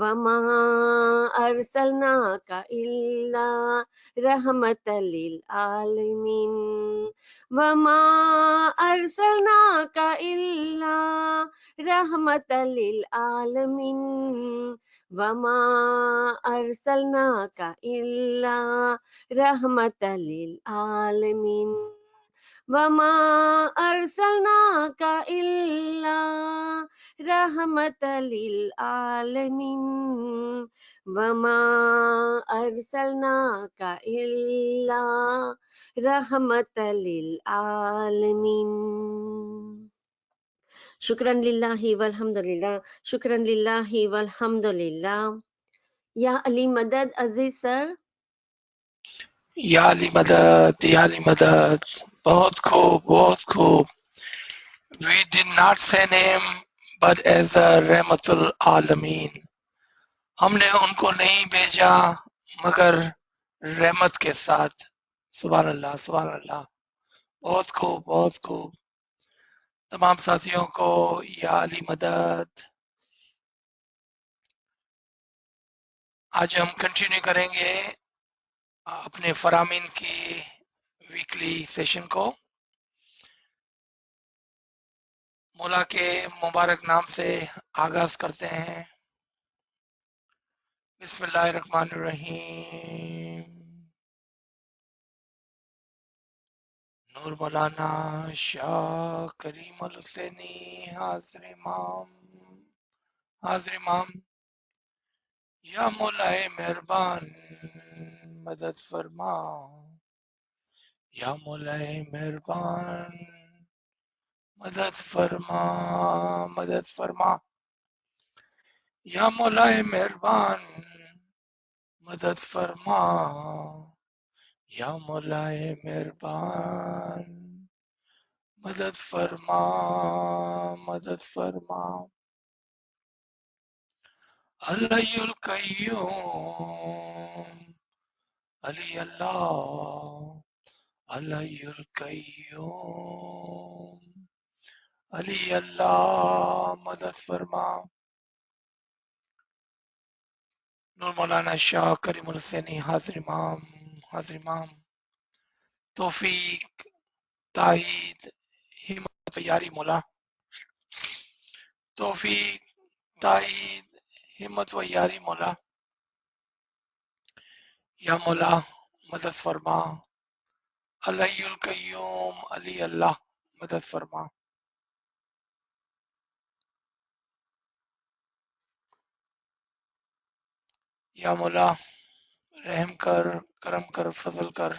वमा अर्सलनाका इल्ला रहमतल लिल आलमीन वमा अर्सलनाका इल्ला रहमतल लिल आलमीन वमा अर्सलनाका इल्ला रहमतल लिल आलमीन वमा अर्सलनाका इल्ला रहमतल लिल आलमीन वमा अर्सलनाका इल्ला रहमतल लिल आलमीन। शुक्रन लिल्लाहि वल्हम्दुलिल्लाह, शुक्रन लिल्लाहि वल्हम्दुलिल्लाह। या अली मदद अजीज सर। या अली मदद, बहुत खूब, बहुत खूब। We did not send him but as a रहमतुल आलमीन, हमने उनको नहीं भेजा मगर रहमत के साथ। सुभान अल्लाह, सुभान अल्लाह, बहुत खूब, बहुत खूब। तमाम साथियों को या अली मदद। आज हम कंटिन्यू करेंगे अपने फरामीन की वीकली सेशन को मौला के मुबारक नाम से आगाज करते हैं। बिस्मिल्लाहिर्रहमानिर्रहीम। नूर मौलाना शाह करीम अल हुसैनी हाजिर इमाम, हाजिर इमाम। या मौलाए मेहरबान मदद फरमा, या मौलाए मेहरबान मदद फरमा, मदद फरमा। या मौलाए मेहरबान मदद फरमा, या मौलाए मेहरबान मदद फरमा, मदद फरमा। अल्लाहुल कय्यूम, अली अल्लाह, अल्लाहुल कय्यूम, अली अल्लाह, मदद फरमा। नूर मौलाना शाह करीम अल हुसैनी हाजिर इमाम, हाजिर इमाम। तौफीक, ताईद, हिम्मत व यारी मौला, तौफीक, ताईद, हिम्मत व यारी मौला। या मौला मदद फरमा, अल्लाहुल कय्यूम, अली अल्लाह, मदद फरमा। या मौला रहम कर, करम कर, फजल कर।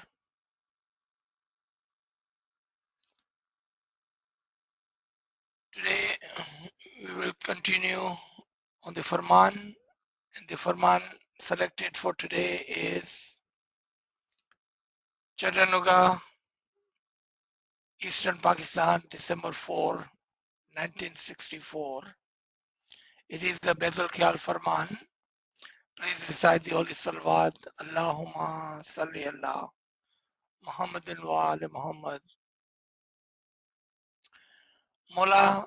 Today we will continue on the Farman, and the Farman selected for today is Chattanooga, Eastern Pakistan, December 4, 1964. It is the Bezal Khyal Farman. Please recite the Holy Salawat. Allahumma salli ala Muhammadin wa ali Muhammad. मौला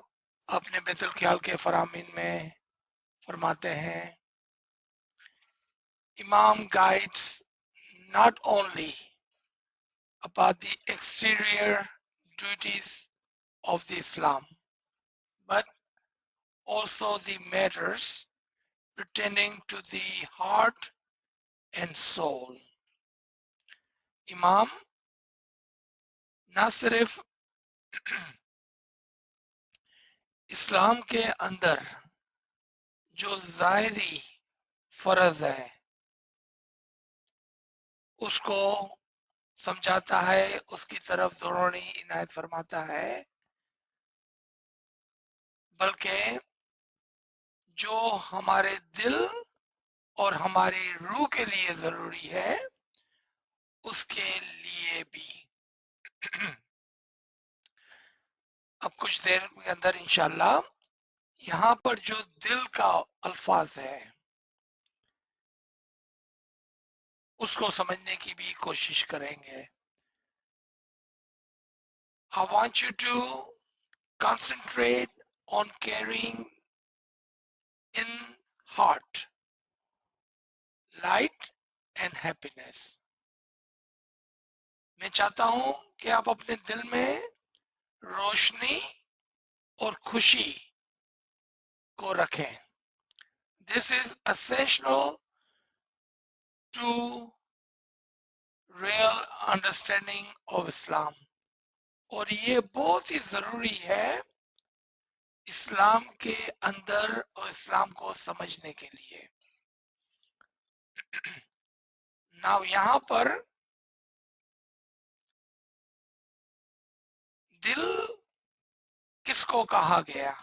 अपने बेतुल ख्याल के फरामीन में फरमाते हैं, Imam guides not only about the exterior duties of the Islam, but also the matters pertaining to the heart and soul. इमाम न सिर्फ इस्लाम के अंदर जो ज़ाहिरी फर्ज है उसको समझाता है, उसकी तरफ दोनों इनायत फरमाता है, बल्कि जो हमारे दिल और हमारी रूह के लिए जरूरी है उसके लिए भी। अब कुछ देर के अंदर इंशाल्लाह यहाँ पर जो दिल का अल्फाज है उसको समझने की भी कोशिश करेंगे। I want you to concentrate on carrying in heart, light and happiness. मैं चाहता हूं कि आप अपने दिल में रोशनी और खुशी को रखें. This is essential to real understanding of Islam. और ये बहुत ही जरूरी है इस्लाम के अंदर और इस्लाम को समझने के लिए. नाउ यहां पर दिल किसको कहा गया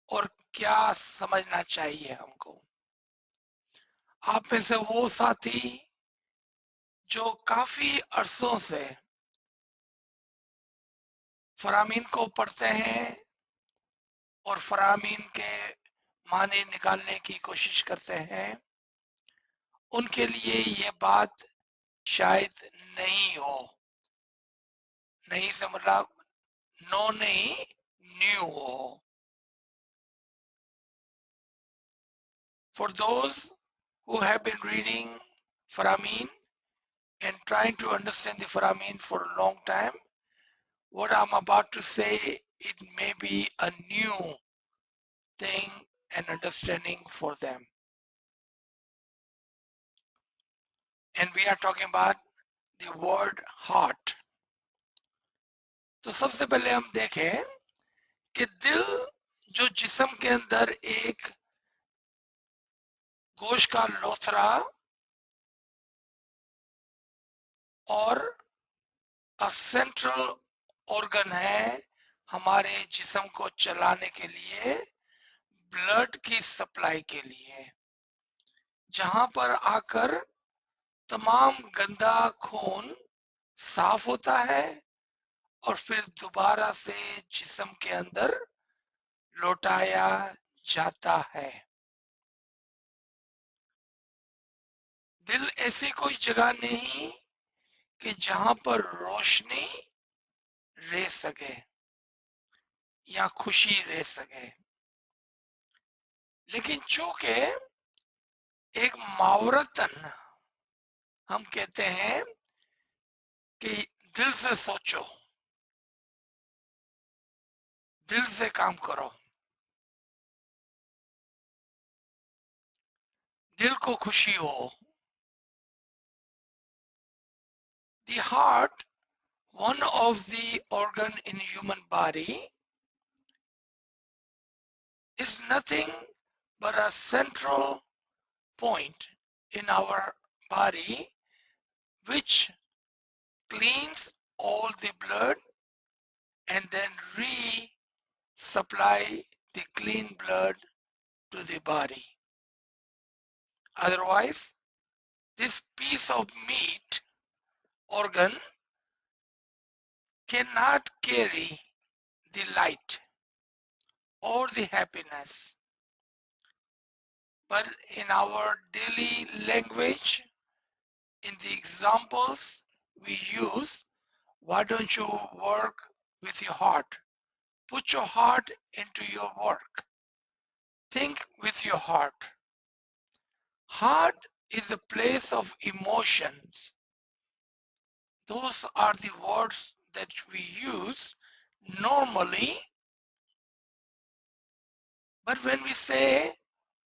और क्या समझना चाहिए हमको. आप में से वो साथी जो काफी अरसों से फरामीन को पढ़ते हैं और फरामीन के माने निकालने की कोशिश करते हैं, उनके लिए ये बात शायद नहीं हो. नहीं से मतलब नो नहीं, न्यू हो. For those who have been reading Farman and trying to understand the Farman for a long time, what I'm about to say, it may be a new thing and understanding for them. And we are talking about the word heart. तो सबसे पहले हम देखें कि दिल जो जिस्म के अंदर एक गोश्त का लोथरा और सेंट्रल ऑर्गन है हमारे जिस्म को चलाने के लिए, ब्लड की सप्लाई के लिए, जहां पर आकर तमाम गंदा खून साफ होता है और फिर दोबारा से जिस्म के अंदर लौटाया जाता है. दिल ऐसी कोई जगह नहीं कि जहां पर रोशनी रह सके या खुशी रह सके, लेकिन चूंकि एक मावरतन हम कहते हैं कि दिल से सोचो, दिल से काम करो, दिल को खुशी हो. The heart, one of the organ in human body, is nothing but a central point in our body which cleans all the blood and then re-supply the clean blood to the body. Otherwise, this piece of meat organ cannot carry the light or the happiness. But in our daily language, in the examples we use, why don't you work with your heart? Put your heart into your work. Think with your heart. Heart is a place of emotions. Those are the words that we use normally. But when we say,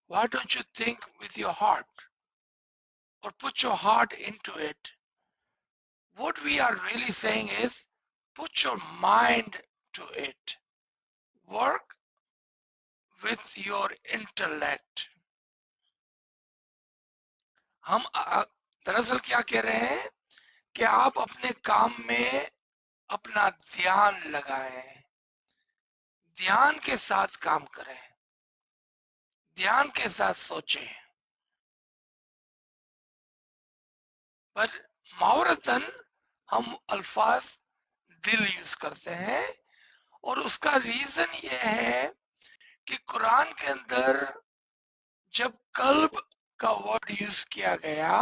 why don't you think with your heart or put your heart into it, what we are really saying is, put your mind to it. Work with your intellect. हम दरअसल क्या कह रहे हैं कि आप अपने काम में अपना ध्यान लगाएं, ध्यान के साथ काम करें, ध्यान के साथ सोचें. पर मावरतन हम अल्फाज दिल यूज करते हैं और उसका रीजन ये है कि कुरान के अंदर जब कल्ब का वर्ड यूज किया गया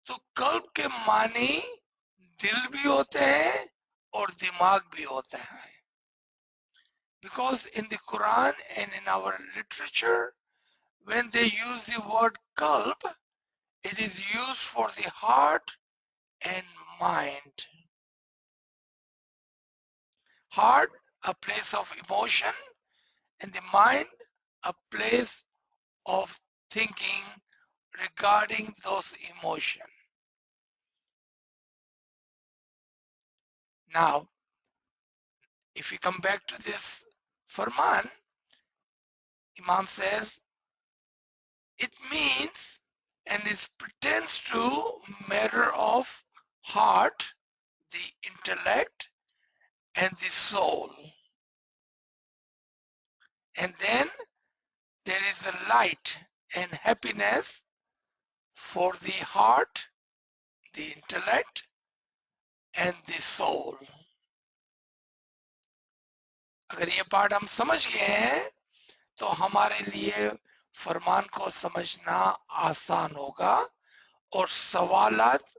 तो कल्ब के मानी दिल भी होते हैं और दिमाग भी होता है. Because in the Quran and in our literature, when they use the word qalb, it is used for the heart and mind. Heart, a place of emotion, and the mind, a place of thinking regarding those emotions. Now, if we come back to this Farman, Imam says it means and it pertains to matter of heart, the intellect, and the soul. And then there is a light and happiness for the heart, the intellect, and the soul. अगर ये part हम समझ गए हैं तो हमारे लिए फरमान को समझना आसान होगा और सवालात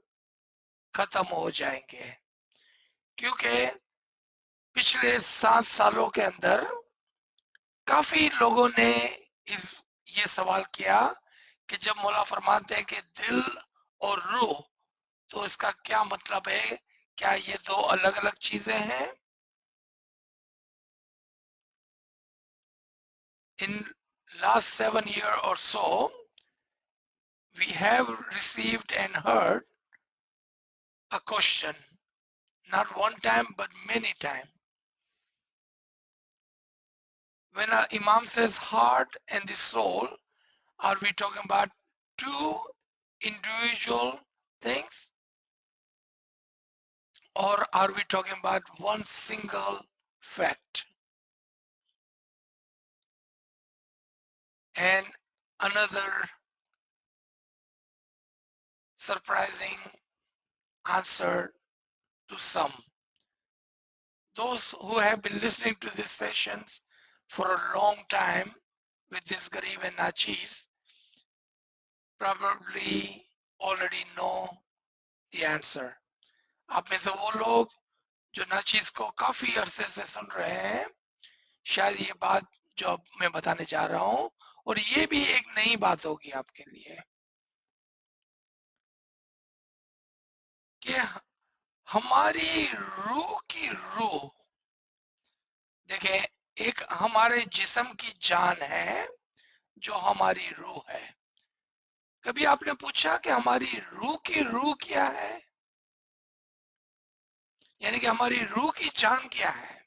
खत्म हो जाएंगे, क्योंकि पिछले 7 सालों के अंदर काफी लोगों ने ये सवाल किया कि जब मौला फरमाते हैं कि दिल और रूह, तो इसका क्या मतलब है, क्या ये दो अलग अलग चीजें हैं? In last 7 years or so, we have received and heard a question, not one time but many times. When our Imam says heart and the soul, are we talking about two individual things, or are we talking about one single fact? And another surprising answer to some. Those who have been listening to these sessions for a long time with this Garib and Nachis probably already know the answer. आप में से वो लोग जो नाचीज को काफी अरसे से सुन रहे हैं, शायद ये बात जो अब मैं बताने जा रहा हूं, और ये भी एक नई बात होगी आपके लिए कि हमारी रूह की रूह, देखें, एक हमारे जिस्म की जान है जो हमारी रूह है। कभी आपने पूछा कि हमारी रूह की रूह क्या है, यानी कि हमारी रूह की जान क्या है?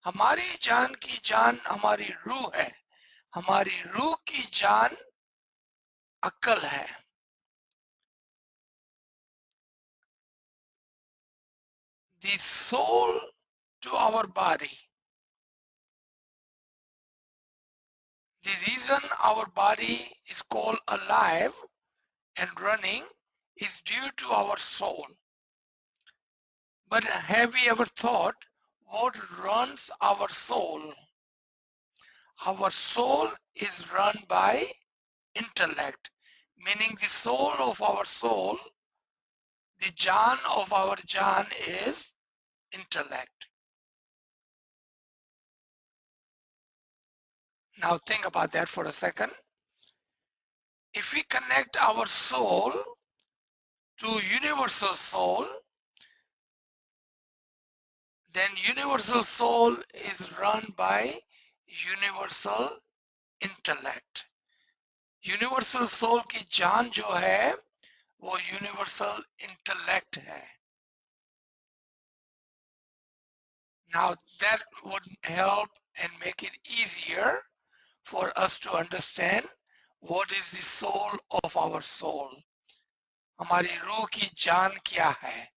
हमारी जान की जान हमारी रूह है, हमारी रूह की जान अक्ल है। The soul to our body, the reason our body is called alive and running is due to our soul. But have we ever thought what runs our soul? Our soul is run by intellect, meaning the soul of our soul, the Jan of our Jan is intellect. Now think about that for a second. If we connect our soul to universal soul, then universal soul is run by universal intellect. Universal soul की जान जो है वो universal intellect है. Now that would help and make it easier for us to understand what is the soul of our soul. हमारी रूह की जान क्या है?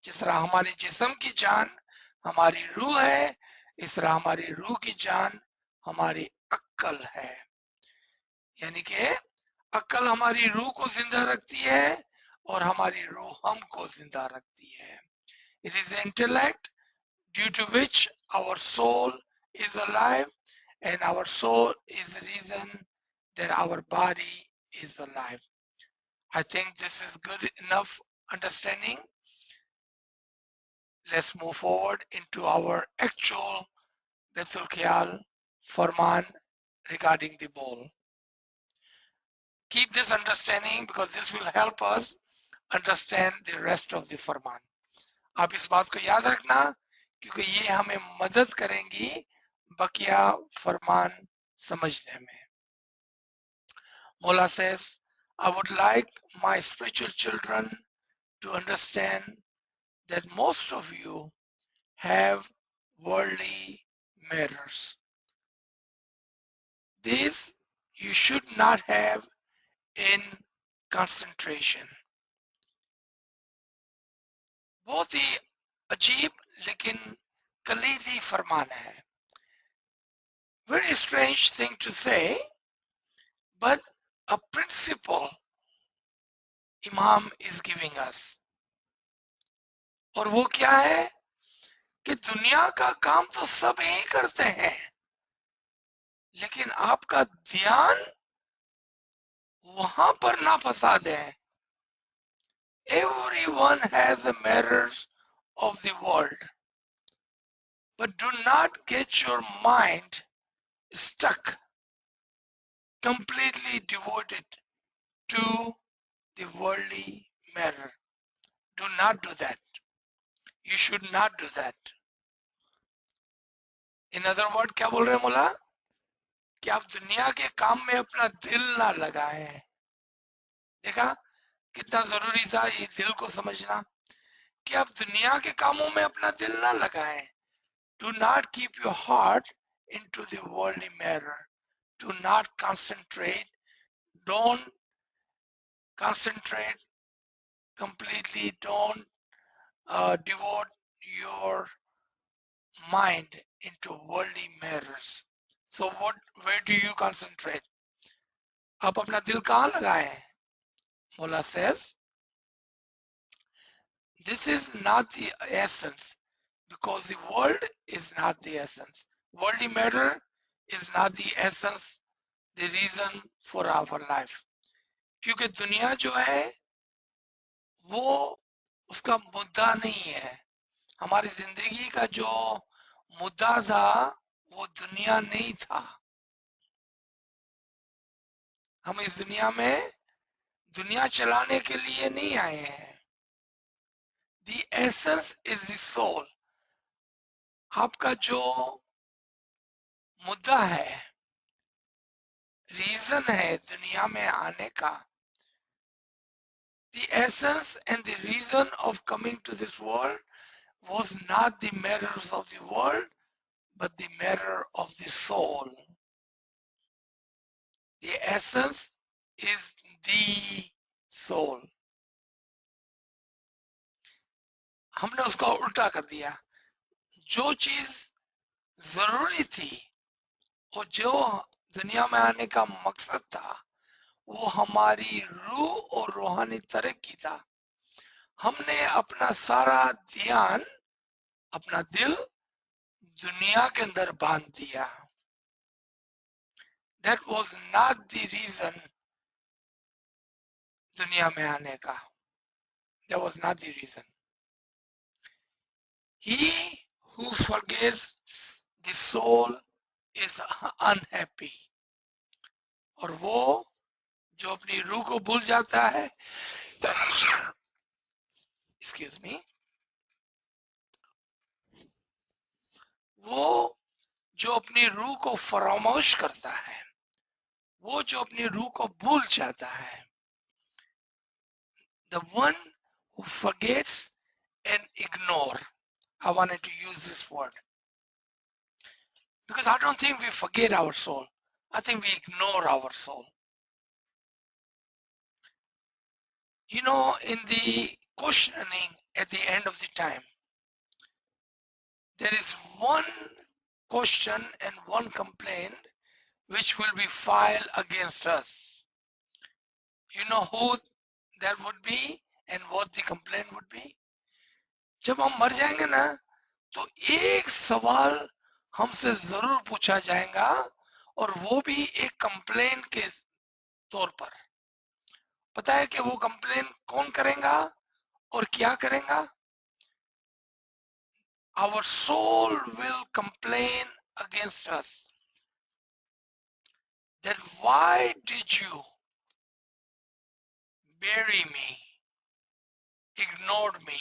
जिस तरह हमारी जिस्म की जान हमारी रूह है, इस तरह हमारी रूह की जान हमारी अक्ल है। यानी कि अक्ल हमारी रूह को जिंदा रखती है और हमारी रूह हमको जिंदा रखती है। It is the intellect due to which our soul is alive, and our soul is the reason that our body is alive. I think this is good enough understanding. Let's move forward into our actual Betul Khayal Farman regarding the bowl. Keep this understanding because this will help us understand the rest of the फरमान. आप इस बात को याद रखना क्योंकि ये हमें मदद करेंगी बकिया फरमान समझने में. Mullah says, I would like my spiritual children to understand that most of you have worldly matters. This you should not have in concentration. बहुत ही अजीब लेकिन कलीदी फरमान है. Very strange thing to say, but a principle Imam is giving us. और वो क्या है कि दुनिया का काम तो सब ही करते हैं लेकिन आपका ध्यान वहां पर ना फंसा दें. Everyone has the matters of the world, but do not get your mind stuck, completely devoted to the worldly matter. Do not do that. You should not do that. In other words, क्या बोल रहे हैं मुला कि आप दुनिया के काम में अपना दिल ना लगाएं. देखा कितना जरूरी था ये दिल को समझना कि आप दुनिया के कामों में अपना दिल ना लगाएं. Do not keep your heart into the worldly matter. Do not concentrate. Don't concentrate completely. Don't devote your mind into worldly matters. So where do you concentrate? आप अपना दिल कहाँ लगाएं? Mullah says, this is not the essence because the world is not the essence. Worldly matter is not the essence, the reason for our life. क्योंकि दुनिया जो है वो उसका मुद्दा नहीं है. हमारी जिंदगी का जो मुद्दा था वो दुनिया नहीं था. हम इस दुनिया में दुनिया चलाने के लिए नहीं आए हैं. The essence is the soul. आपका जो मुद्दा है, रीजन है दुनिया में आने का, the essence and the reason of coming to this world was not the matters of the world but the matter of the soul. The essence is the soul. हमने उसको उल्टा कर दिया. जो चीज जरूरी थी और जो दुनिया में आने का मकसद था वो हमारी रूह और रूहानी तरक्की था. हमने अपना सारा ध्यान, अपना दिल दुनिया के अंदर बांध दिया. That was not the reason दुनिया में आने का. That was not the reason. He who forgets the soul is unhappy. और वो जो अपनी रूह को भूल जाता है, excuse me, वो जो अपनी रूह को फरामोश करता है, वो जो अपनी रूह को भूल जाता है, the one who forgets and ignore. I wanted to use this word because I don't think we forget our soul. I think we ignore our soul. You know, in the questioning at the end of the time, there is one question and one complaint which will be filed against us. You know who that would be and what the complaint would be? जब हम मर जाएंगे ना तो एक सवाल हमसे जरूर पूछा जाएगा और वो भी एक कंप्लेन के तौर पर. पता है कि वो कंप्लेन कौन करेगा और क्या करेगा? Our soul will complain against us that why did you bury me, ignored me,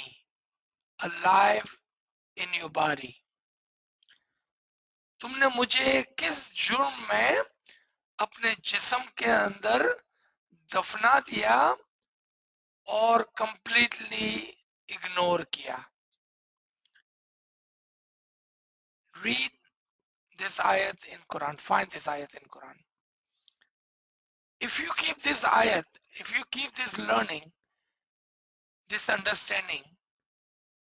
alive in your body. तुमने मुझे किस जुर्म में अपने जिस्म के अंदर दफना दिया और कंप्लीटली इग्नोर किया. Read this ayat in Quran. Find this ayat in Quran. If you keep this ayat, if you keep this learning, this understanding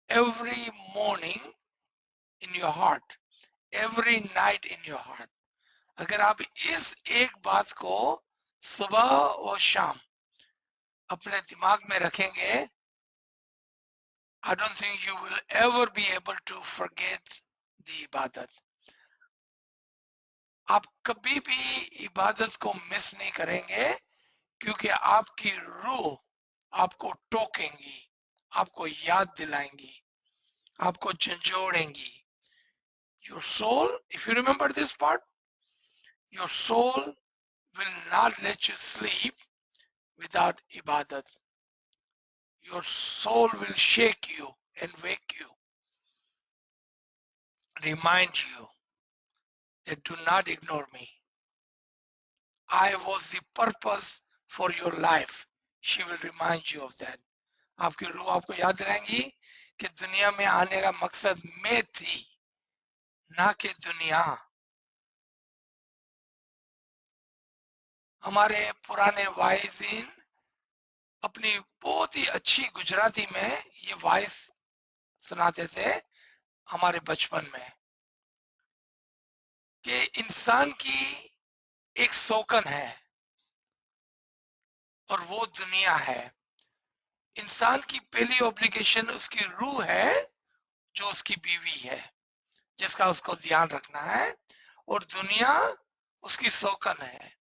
every morning in your heart, every night in your heart, अगर आप इस एक बात को सुबह और शाम अपने दिमाग में रखेंगे, I don't think you will ever be able to forget the इबादत. आप कभी भी इबादत को मिस नहीं करेंगे, क्योंकि आपकी रूह आपको टोकेंगी, आपको याद दिलाएंगी, आपको झंझोड़ेंगी. Your soul, if you remember this part, your soul will not let you sleep without ibadat. Your soul will shake you and wake you, remind you that do not ignore me. I was the purpose for your life. She will remind you of that. आपकी रूह आपको याद दिलाएंगी कि दुनिया में आने का मकसद मैं थी, ना कि दुनिया. हमारे पुराने वाइज़िन अपनी बहुत ही अच्छी गुजराती में ये वाइस सुनाते थे हमारे बचपन में कि इंसान की एक सोकन है और वो दुनिया है. इंसान की पहली ऑब्लिगेशन उसकी रूह है, जो उसकी बीवी है, जिसका उसको ध्यान रखना है, और दुनिया उसकी सोकन है.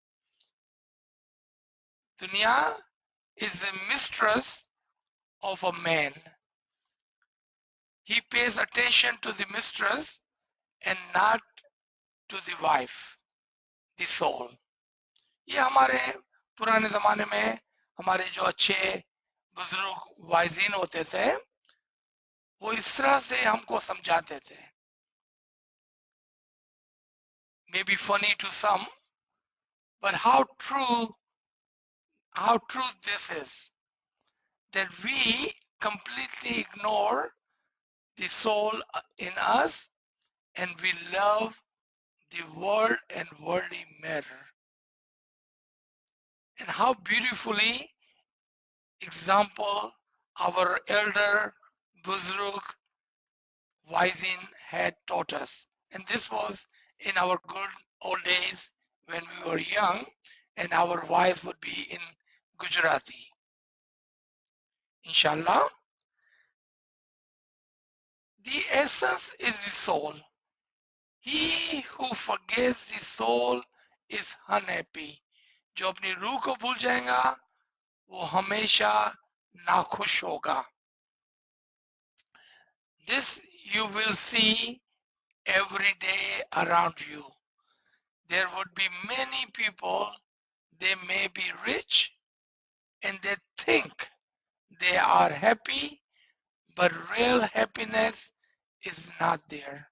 दुनिया is the mistress of a man. He pays attention to the mistress and not to the wife, the soul. ये हमारे पुराने जमाने में हमारे जो अच्छे बुजुर्ग वाइजीन होते थे, वो इस तरह से हमको समझाते थे. Maybe funny to some, but how true this is, that we completely ignore the soul in us and we love the world and worldly matter. And how beautifully example our elder Buzruk Waisin had taught us. And this was in our good old days when we were young and our wives would be in Gujarati. Inshallah, the essence is the soul. He who forgets the soul is unhappy. जो अपनी रूह को भूल जाएगा वो हमेशा नाखुश होगा. This you will see every day around you. There would be many people, they may be rich and they think they are happy, but real happiness is not there.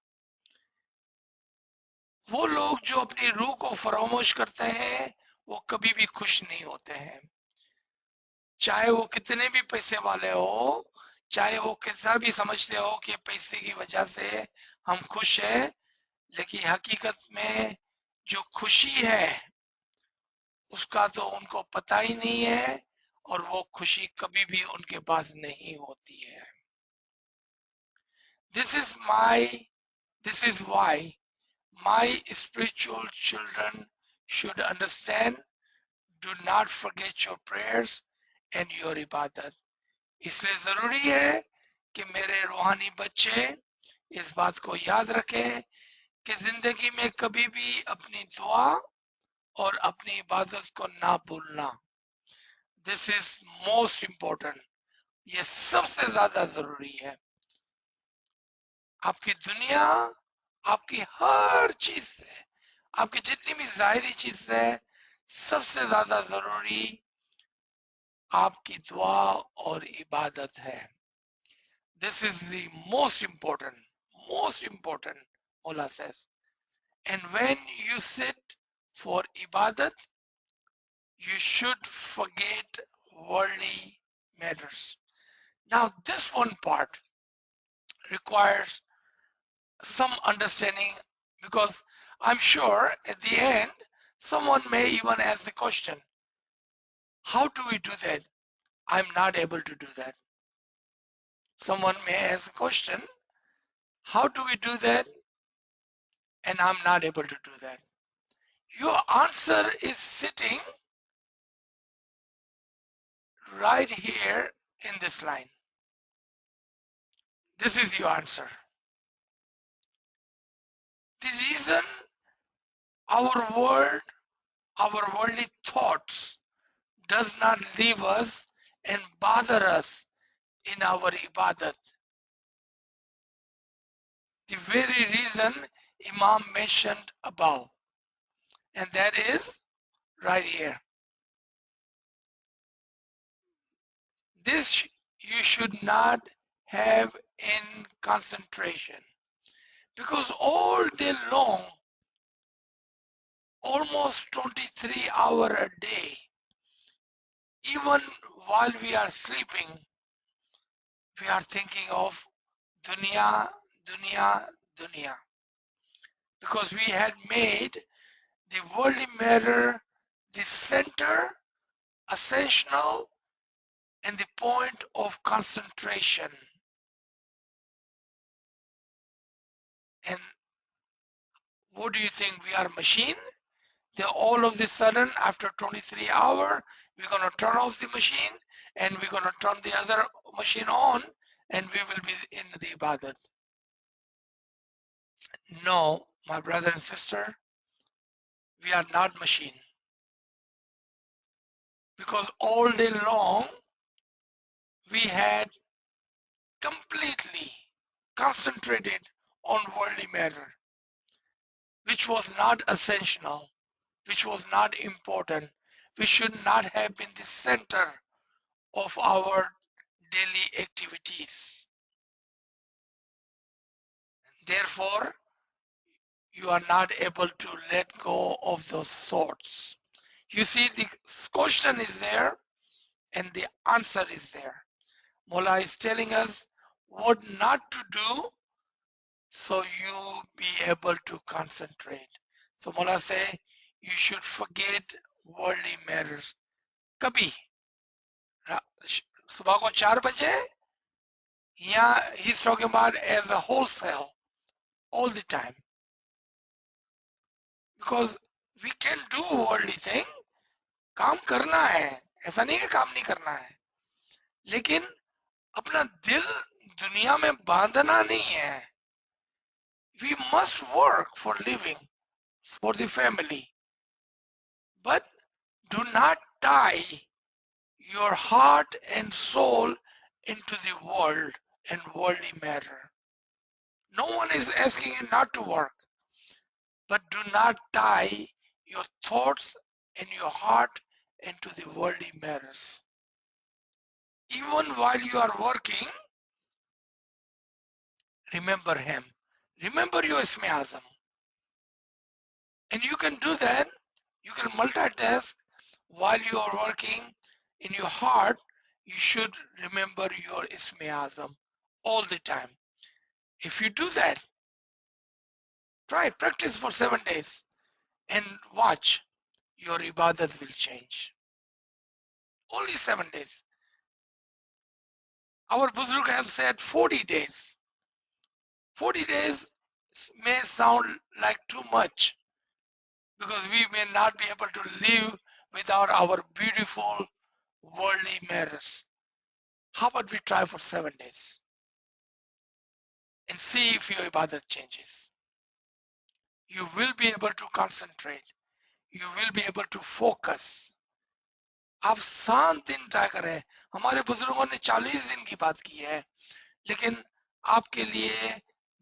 वो लोग जो अपनी रूह को फरामोश करते हैं वो कभी भी खुश नहीं होते हैं, चाहे वो कितने भी पैसे वाले हो, चाहे वो कैसा भी समझते हो कि पैसे की वजह से हम खुश हैं, लेकिन हकीकत में जो खुशी है उसका तो उनको पता ही नहीं है और वो खुशी कभी भी उनके पास नहीं होती है. This is why my spiritual children should understand, do not forget your prayers and your ibadat. इसलिए जरूरी है कि मेरे रूहानी बच्चे इस बात को याद रखें कि जिंदगी में कभी भी अपनी दुआ और अपनी इबादत को ना भूलना. This is most important. ये सबसे ज्यादा जरूरी है. आपकी दुनिया, आपकी हर चीज से, आपकी जितनी भी जाहिरी चीज है, सबसे ज्यादा जरूरी आपकी दुआ और इबादत है. This is the most important, Mullah says. And when you sit for ibadat, you should forget worldly matters. Now, this one part requires some understanding, because I'm sure at the end, someone may even ask the question, how do we do that? I'm not able to do that. Someone may ask the question, how do we do that? And I'm not able to do that. Your answer is sitting right here in this line. This is your answer. The reason our world, our worldly thoughts does not leave us and bother us in our ibadat. The very reason Imam mentioned above. And that is right here. This you should not have in concentration. Because all day long, almost 23 hours a day, even while we are sleeping, we are thinking of dunya, dunya, dunya. Because we had made the worldly matter the center, essential, and the point of concentration. And what do you think? We are a machine? Then all of a sudden, after 23 hours, we're going to turn off the machine and we're going to turn the other machine on and we will be in the ibadat. No, my brother and sister, we are not machine. Because all day long, we had completely concentrated on worldly matter, which was not essential, which was not important, which should not have been the center of our daily activities. Therefore, you are not able to let go of those thoughts. You see, the question is there and the answer is there. Mullah is telling us what not to do so you be able to concentrate. So Mullah say you should forget worldly matters. कभी सुबह को 4 बजे, yeah, he's talking about as a wholesale all the time, because we can do worldly thing. काम करना है, ऐसा नहीं कि काम नहीं करना है, लेकिन अपना दिल दुनिया में बांधना नहीं है. We must work for living, for the family, but do not tie your heart and soul into the world and worldly matter. No one is asking you not to work, but do not tie your thoughts and your heart into the worldly matters. Even while you are working, remember him. Remember your Ismi Azam. And you can do that. You can multitask while you are working. In your heart, you should remember your Ismi Azam all the time. If you do that, try practice for 7 days and watch, your ibadat will change. Only 7 days. Our Buzurg have said 40 days. 40 days may sound like too much because we may not be able to live without our beautiful worldly matters. How about we try for 7 days and see if your ibadat changes? You will be able to concentrate. You will be able to focus. आप 7 दिन try करें. हमारे बुजुर्गों ने 40 दिन की बात की है, लेकिन आपके लिए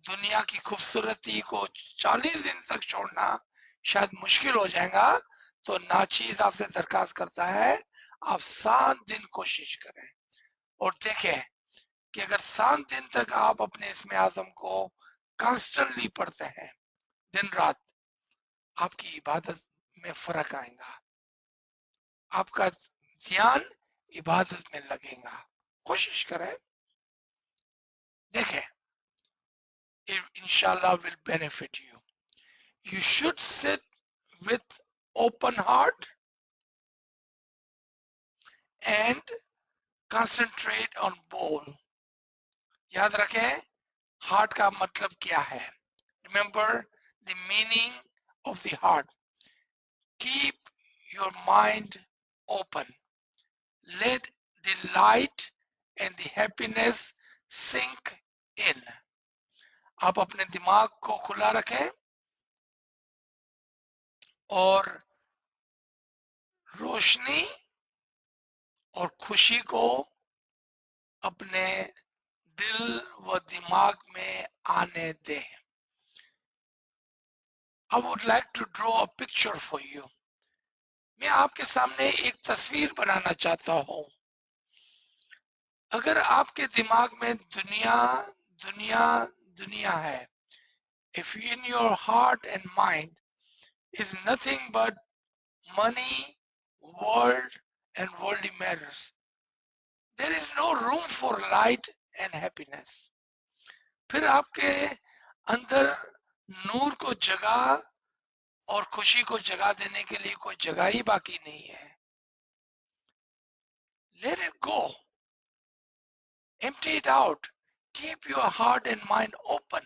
दुनिया की खूबसूरती को 40 दिन तक छोड़ना शायद मुश्किल हो जाएगा. तो नाचीज आपसे दरखास्त करता है, आप 7 दिन कोशिश करें और देखें कि अगर 7 दिन तक आप अपने इसमें आजम को कॉन्स्टेंटली पढ़ते हैं दिन रात, आपकी इबादत में फर्क आएगा, आपका ध्यान इबादत में लगेगा। कोशिश करें, देखें, it inshallah will benefit you. You should sit with open heart and concentrate on bowl. याद रखें हार्ट का मतलब क्या है. Remember the meaning of the heart. Keep your mind open. Let the light and the happiness sink in. आप अपने दिमाग को खुला रखें और रोशनी और खुशी को अपने दिल व दिमाग में आने दें. I would like to draw a picture for you. मैं आपके सामने एक तस्वीर बनाना चाहता हूं. अगर आपके दिमाग में दुनिया दुनिया दुनिया है, if in your heart and mind is nothing but money, world and worldly matters, there is no room for light and happiness. फिर आपके अंदर नूर को जगा और खुशी को जगा देने के लिए कोई जगह ही बाकी नहीं है. Let it go. Empty it out. Keep your heart and mind open.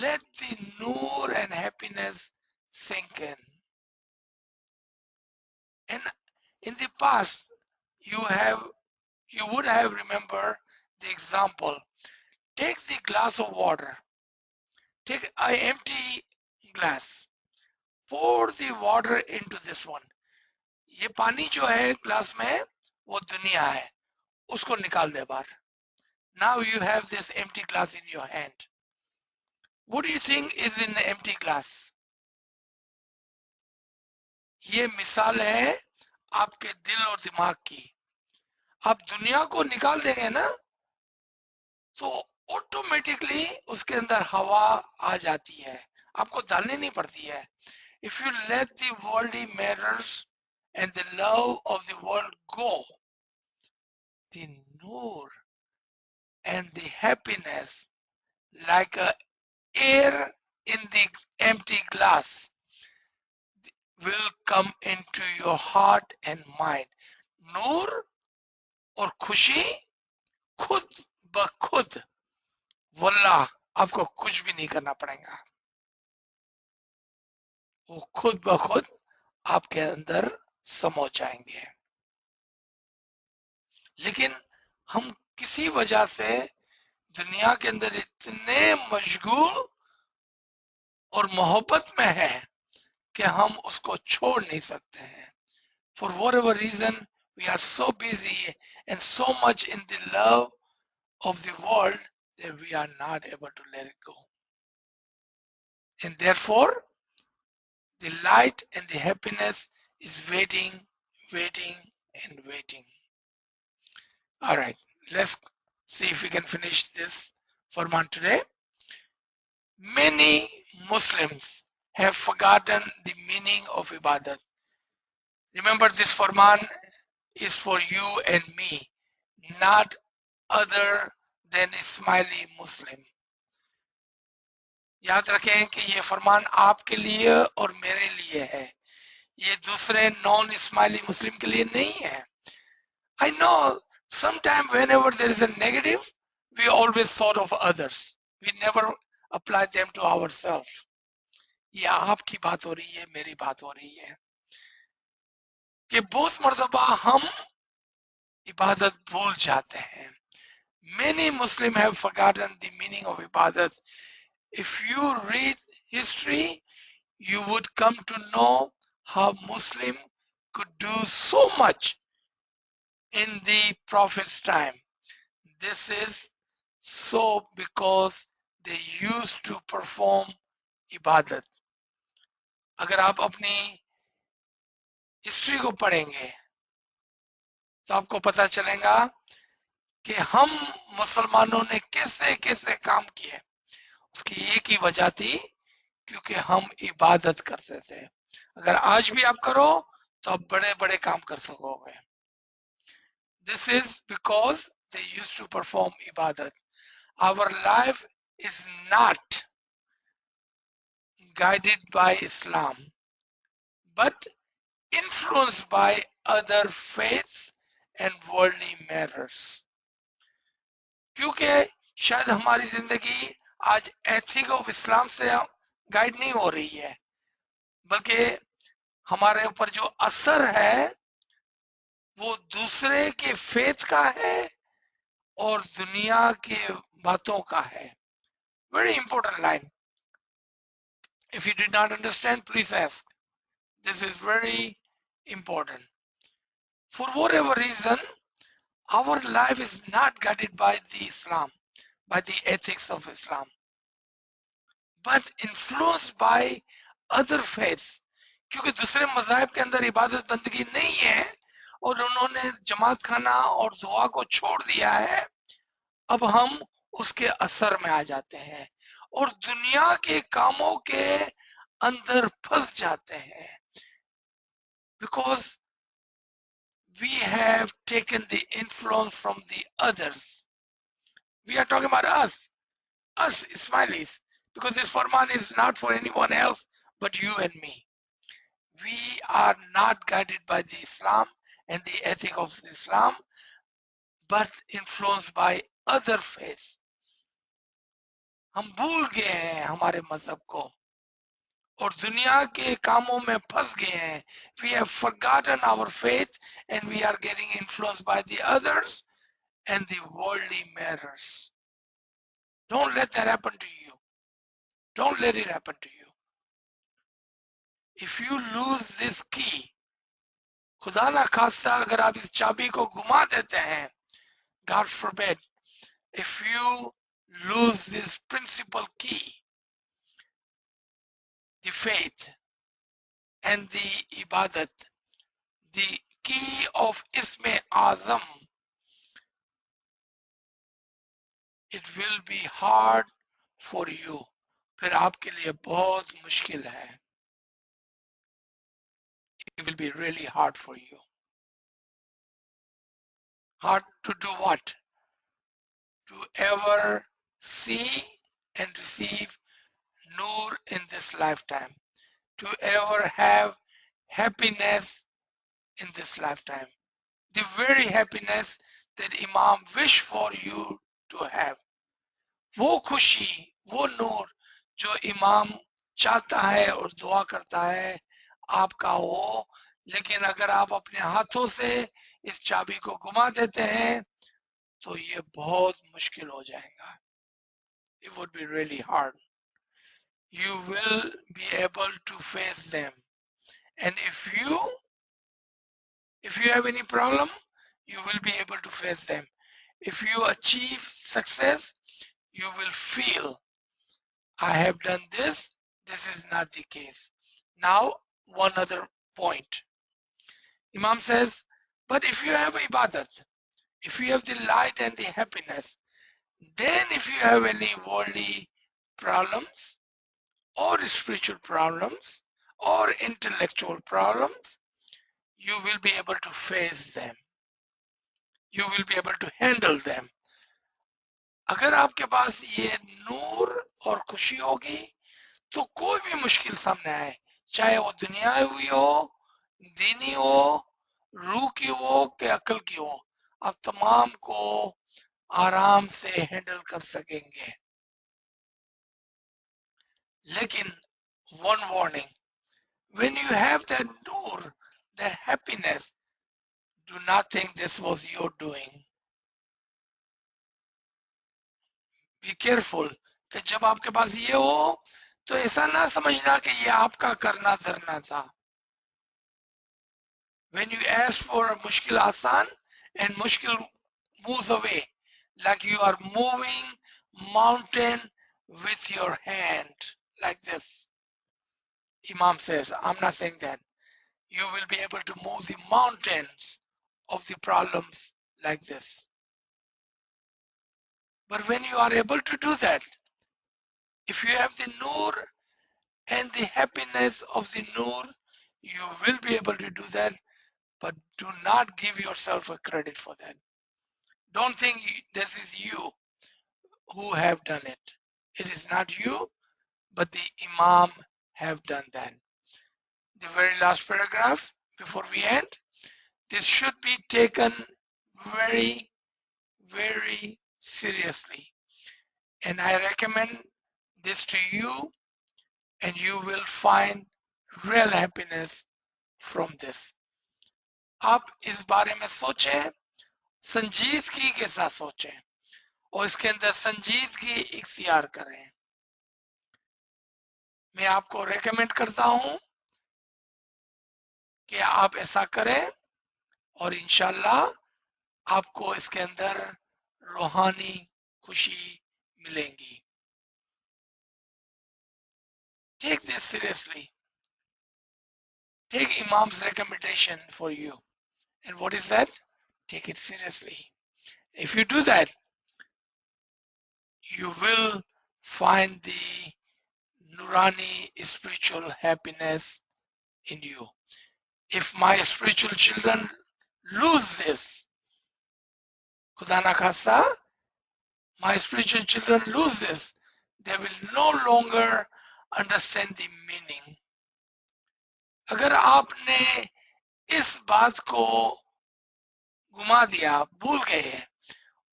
Let the noor and happiness sink in. And in the past, you would have remembered the example. Take the glass of water. Take an empty glass. Pour the water into this one. ये पानी जो है glass में वो दुनिया है, उसको निकाल दे बाहर. Now you have this empty glass in your hand. What do you think is in the empty glass? ये मिसाल है आपके दिल और दिमाग की. आप दुनिया को निकाल देंगे ना तो ऑटोमेटिकली उसके अंदर हवा आ जाती है, आपको डालनी नहीं पड़ती है. If you let the worldly matters and the love of the world go, the noor and the happiness like a air in the empty glass will come into your heart and mind. नूर और खुशी खुद ब खुद, वल्लाह आपको कुछ भी नहीं करना पड़ेगा, वो खुद ब खुद आपके अंदर समा जाएंगे. लेकिन हम किसी वजह से दुनिया के अंदर इतने मशगूल और मोहब्बत में है कि हम उसको छोड़ नहीं सकते हैं. For whatever reason, we are so busy and so much in the love of the world that we are not able to let it go. And therefore, the light and the happiness is waiting, waiting, and waiting. All right, let's see if we can finish this Farman today. Many Muslims have forgotten the meaning of ibadat. Remember, this Farman is for you and me, not other than Ismaili Muslim. याद रखें कि ये फरमान आपके लिए और मेरे लिए है, ये दूसरे नॉन इस्माइली मुस्लिम के लिए नहीं है. I know sometimes whenever there is a negative, we always thought of others. We never apply them to ourselves. ये आपकी बात हो रही है, मेरी बात हो रही है कि बहुत मर्तबा हम इबादत भूल जाते हैं. Many Muslims have forgotten the meaning of ibadat. If you read history, you would come to know how Muslim could do so much in the Prophet's time. This is so because they used to perform ibadat. अगर आप अपनी history को पढ़ेंगे तो आपको पता चलेगा कि हम मुसलमानों ने कैसे कैसे काम किए। उसकी एक ही वजह थी, क्योंकि हम इबादत करते थे। अगर आज भी आप करो तो आप बड़े बड़े काम कर सकोगे। This is because they used to perform ibadat. Our life is not guided by Islam, but influenced by other faiths and worldly matters. क्योंकि शायद हमारी जिंदगी आज एथिक ऑफ इस्लाम से गाइड नहीं हो रही है, बल्कि हमारे ऊपर जो असर है वो दूसरे के फेथ का है और दुनिया के बातों का है। Very important line. If you did not understand, please ask. This is very important. For whatever reason, our life is not guided by the Islam, by the ethics of Islam, but influenced by other faiths. क्योंकि दूसरे मज़ाहिब के अंदर इबादत बंदगी नहीं है और उन्होंने जमात खाना और दुआ को छोड़ दिया है, अब हम उसके असर में आ जाते हैं और दुनिया के कामों के अंदर फंस जाते हैं। Because we have taken the influence from the others. We are talking about us Ismailis, because this Farman is not for anyone else but you and me. We are not guided by the Islam and the ethic of Islam, but influenced by other faiths. हम भूल गए हैं हमारे मजहब को और दुनिया के कामों में फंस गए हैं। We have forgotten our faith and we are getting influenced by the others and the worldly matters. Don't let that happen to you. Don't let it happen to you. If you lose this key, खुदा ना खास्ता अगर आप इस चाबी को घुमा देते हैं, God forbid, if you lose this principal key, the faith and the ibadat, the key of Isme Azam, it will be hard for you. फिर आपके लिए बहुत मुश्किल है. It will be really hard for you. Hard to do what? To ever see and receive Nur in this lifetime. To ever have happiness in this lifetime. The very happiness that Imam wish for you to have. वो खुशी, वो नूर जो इमाम चाहता है और दुआ करता है आपका हो, लेकिन अगर आप अपने हाथों से इस चाबी को घुमा देते हैं तो ये बहुत मुश्किल हो जाएगा. It would be really hard. You will be able to face them, and if you have any problem, you will be able to face them. If you achieve success, you will feel, I have done this, this is not the case. Now, one other point. Imam says, but if you have ibadat, if you have the light and the happiness, then if you have any worldly problems or spiritual problems or intellectual problems, you will be able to face them. You will be able to handle them. अगर आपके पास ये नूर और खुशी होगी तो कोई भी मुश्किल सामने आए, चाहे वो दुनियावी हो, दीनी हो, रूह की हो कि अकल की हो, आप तमाम को आराम से हैंडल कर सकेंगे. लेकिन one warning, when you have that nur, that happiness, do not think this was your doing. Be careful कि जब आपके पास ये हो तो ऐसा ना समझना कि ये आपका करना धरना था. When you ask for a mushkil asan and mushkil moves away, like you are moving mountain with your hand, like this. Imam says, I'm not saying that. You will be able to move the mountains of the problems like this. But when you are able to do that, if you have the nur and the happiness of the nur, you will be able to do that, but do not give yourself a credit for that. Don't think this is you who have done it. It is not you, but the Imam have done that. The very last paragraph before we end, this should be taken very, very seriously. And I recommend this to you, and you will find real happiness from this. आप इस बारे में सोचें, संजीदगी के साथ सोचें और इसके अंदर संजीदगी इख्तियार करें. मैं आपको रेकमेंड करता हूं कि आप ऐसा करें और इंशाल्लाह आपको इसके अंदर रूहानी खुशी मिलेंगी. Take this seriously. Take Imam's recommendation for you. And what is that? Take it seriously. If you do that, you will find the Nurani spiritual happiness in you. If my spiritual children lose this, Khuda na khasta, my spiritual children lose this, they will no longer understand the meaning. अगर आपने इस बात को घुमा दिया, भूल गए,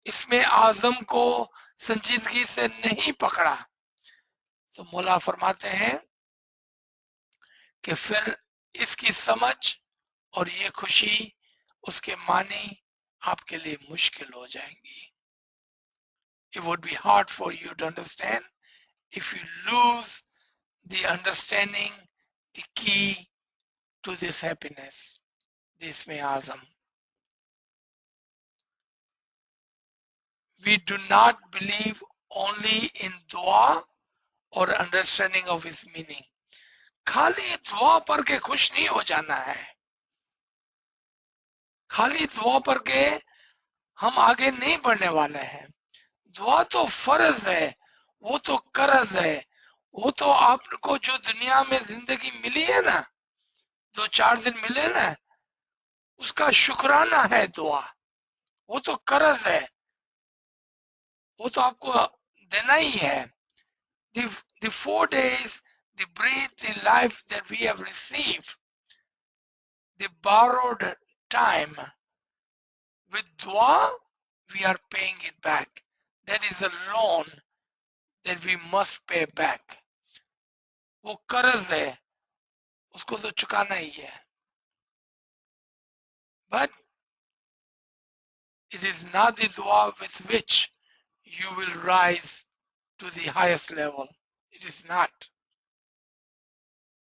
इसमें आजम को संजीदगी से नहीं पकड़ा, तो मौला फरमाते हैं कि फिर इसकी समझ और ये खुशी उसके मानी आपके लिए मुश्किल हो जाएंगी. It would be hard for you to understand if you lose the understanding, the key to this happiness, this may azam. We do not believe only in dua or understanding of its meaning. खाली दुआ पढ़ के खुश नहीं हो जाना है. खाली दुआ पढ़ के हम आगे नहीं बढ़ने वाले हैं. दुआ तो फर्ज है, वो तो कर्ज है, वो तो आपको जो दुनिया में जिंदगी मिली है ना, 2-4 दिन मिले ना, उसका शुक्राना है दुआ. वो तो कर्ज है, वो तो आपको देना ही है. The 4 days, the breath, the life that we have received, the borrowed time, with dua, we are paying it back. That is a loan that we must pay back. वो कर्ज है, उसको तो चुकाना ही है. But it is not the dua with which you will rise to the highest level. It is not.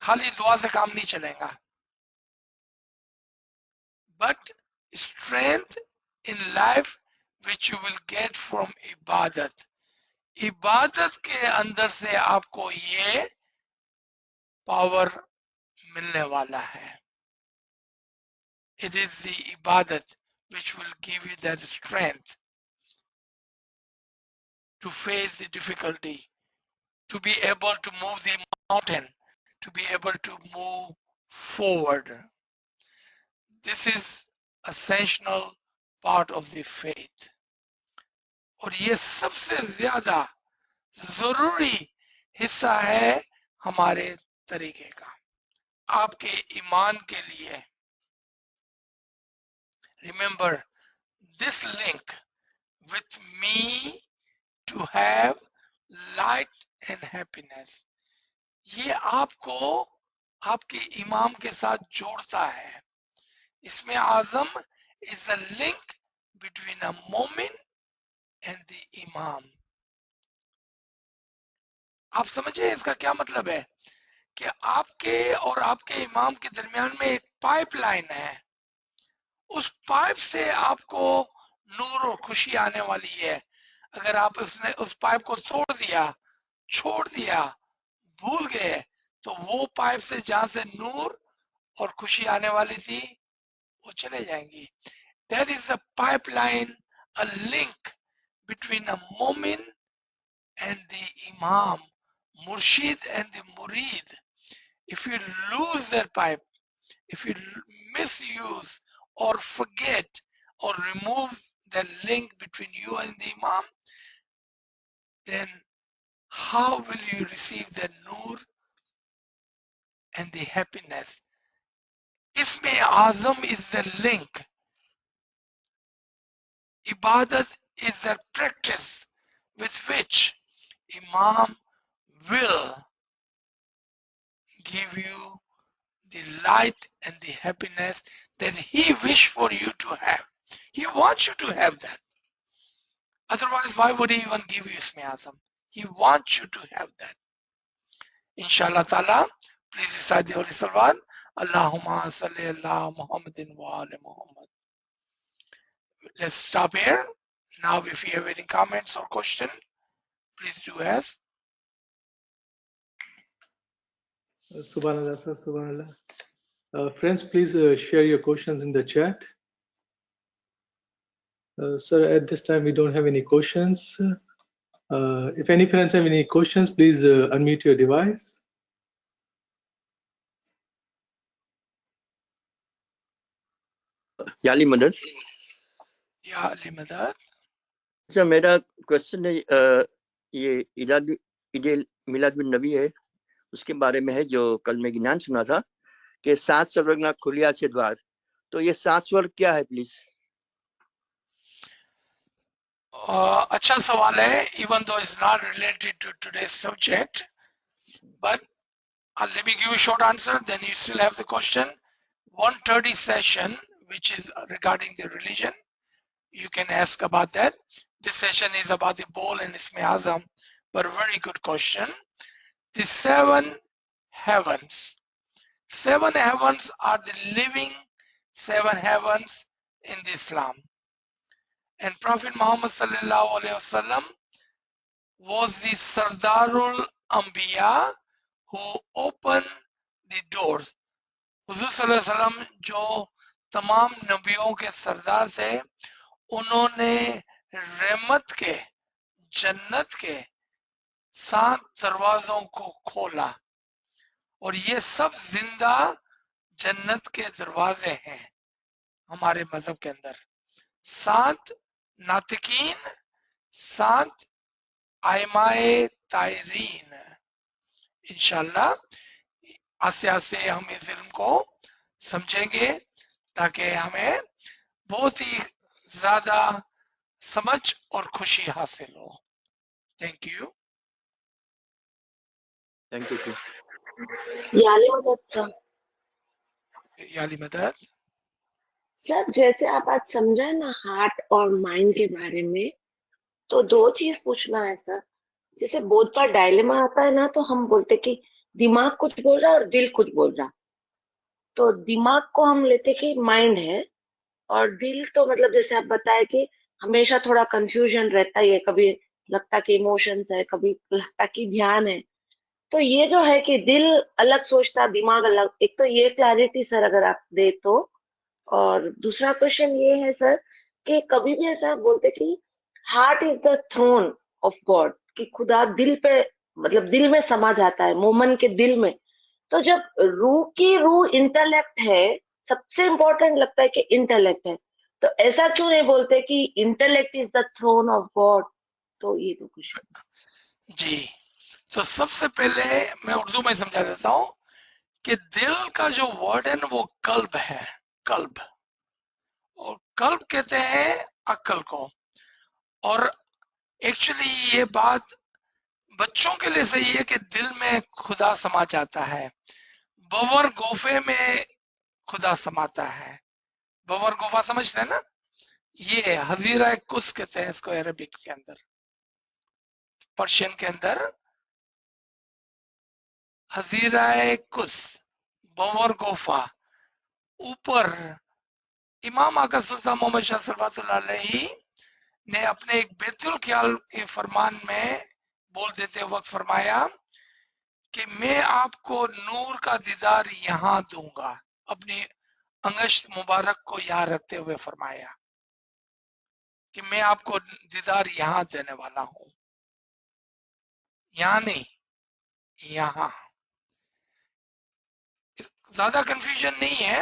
खाली दुआ से काम नहीं चलेगा. But strength in life which you will get from ibadat. इबादत के अंदर से आपको ये पावर मिलने वाला है. It is the ibadat which will give you that strength to face the difficulty, to be able to move the mountain, to be able to move forward. This is essential part of the faith. और ये सबसे ज्यादा जरूरी हिस्सा है हमारे तरीके का, आपके ईमान के लिए. Remember this link with me to have light and happiness. ये आपको आपके इमाम के साथ जोड़ता है. इसमें आजम is a link between a mu'min and the imam. आप समझे इसका क्या मतलब है कि आपके और आपके इमाम के दरमियान में एक पाइपलाइन है. उस पाइप से आपको नूर और खुशी आने वाली है. अगर आप उस पाइप को तोड़ दिया, छोड़ दिया, भूल गए, तो वो पाइप से जहां से नूर और खुशी आने वाली थी वो चले जाएंगी. There is a pipeline, a link between a mu'min and the imam, murshid and the murid. If you lose that pipe, if you misuse or forget or remove the link between you and the imam, then how will you receive the nur and the happiness? Isme Azam is the link. Ibadat is the practice with which Imam will give you the light and the happiness that he wished for you to have. He wants you to have that. Otherwise, why would he even give you Isme Azam? He wants you to have that. Inshallah ta'ala, please recite the Holy Salawat. Allahumma salli ala Muhammadin wa ala Muhammad. Let's stop here. Now, if you have any comments or question, please do ask. Subhanallah, sir, Subhanallah. Friends, please share your questions in the chat. Sir, at this time, we don't have any questions. If any friends have any questions, please unmute your device. याली मदद या अली मदद। अच्छा, मेरा question है ये ईद मिलाद बिन नबी है, उसके बारे में है जो कल मैं ज्ञान सुना था कि 7 स्वर्ग ना खुलिया से द्वार, तो ये 7 स्वर्ग क्या है प्लीज? अच्छा सवाल है, even though it's not related to today's subject, but let me give you a short answer, then you still have the question. 130 session, which is regarding the religion, you can ask about that. This session is about the bowl and Isme Azam, but a very good question. The 7 heavens. 7 heavens are the living 7 heavens in the Islam. And Prophet Muhammad sallallahu alaihi wasallam was the Sardarul Anbiya who opened the doors. हुजूर सल्लल्लाहु अलैहि वसल्लम जो तमाम नबियों के सरदार थे, उन्होंने रहमत के, जन्नत के 7 दरवाजों को खोला, और ये सब जिंदा जन्नत के दरवाजे हैं हमारे मजहब के अंदर। 7 नातिकीन, 7 आइमाए तायरीन। इंशाल्लाह आस्ते आस्ते हम इस इल्म को समझेंगे ताकि हमें बहुत ही ज्यादा समझ और खुशी हासिल हो। Thank you. Thank you. याली मदद सर। याली मदद। सर, जैसे आप आज समझे ना हार्ट और माइंड के बारे में, तो 2 चीज पूछना है सर। जैसे बहुत बार डायलेमा आता है ना, तो हम बोलते कि दिमाग कुछ बोल रहा है और दिल कुछ बोल रहा। तो दिमाग को हम लेते कि माइंड है, और दिल तो मतलब जैसे आप बताए कि हमेशा थोड़ा कंफ्यूजन रहता ही है, कभी लगता कि इमोशंस है, कभी लगता कि ध्यान है। तो ये जो है कि दिल अलग सोचता, दिमाग अलग, एक तो ये क्लैरिटी सर अगर आप दे तो। और दूसरा क्वेश्चन ये है सर कि कभी भी ऐसा बोलते कि heart is the throne of God, कि खुदा दिल पे मतलब दिल में समा जाता है, मोमन के दिल में। तो जब रूह की रूह इंटेलेक्ट है, सबसे इंपॉर्टेंट लगता है कि इंटेलेक्ट है, तो ऐसा क्यों नहीं बोलते कि intellect is the throne of God? तो ये तो कुछ जी, तो सबसे पहले मैं उर्दू में समझा देता हूं कि दिल का जो वर्ड है ना वो कल्ब है, कल्ब, और कल्ब कहते हैं अक्ल को। और एक्चुअली ये बात बच्चों के लिए सही है कि दिल में खुदा समा जाता है, बवर गोफे में खुदा समाता है। बवर गोफा समझते हैं ना, ये हजीरा कुस कहते हैं इसको अरबिक के अंदर, पर्शियन के अंदर हजीरा कुस, बवर गोफा। ऊपर इमाम आका सुल्तान मोहम्मद शाह सल्लल्लाहु अलैहि ने अपने एक बैतुल ख्याल के फरमान में बोल देते वक्त फरमाया कि मैं आपको नूर का दीदार यहां दूंगा, अपनी अंगश्त मुबारक को यहाँ रखते हुए फरमाया। कि मैं आपको दीदार यहां देने वाला हूं, यहां नहीं, यहां। ज्यादा कंफ्यूजन नहीं है।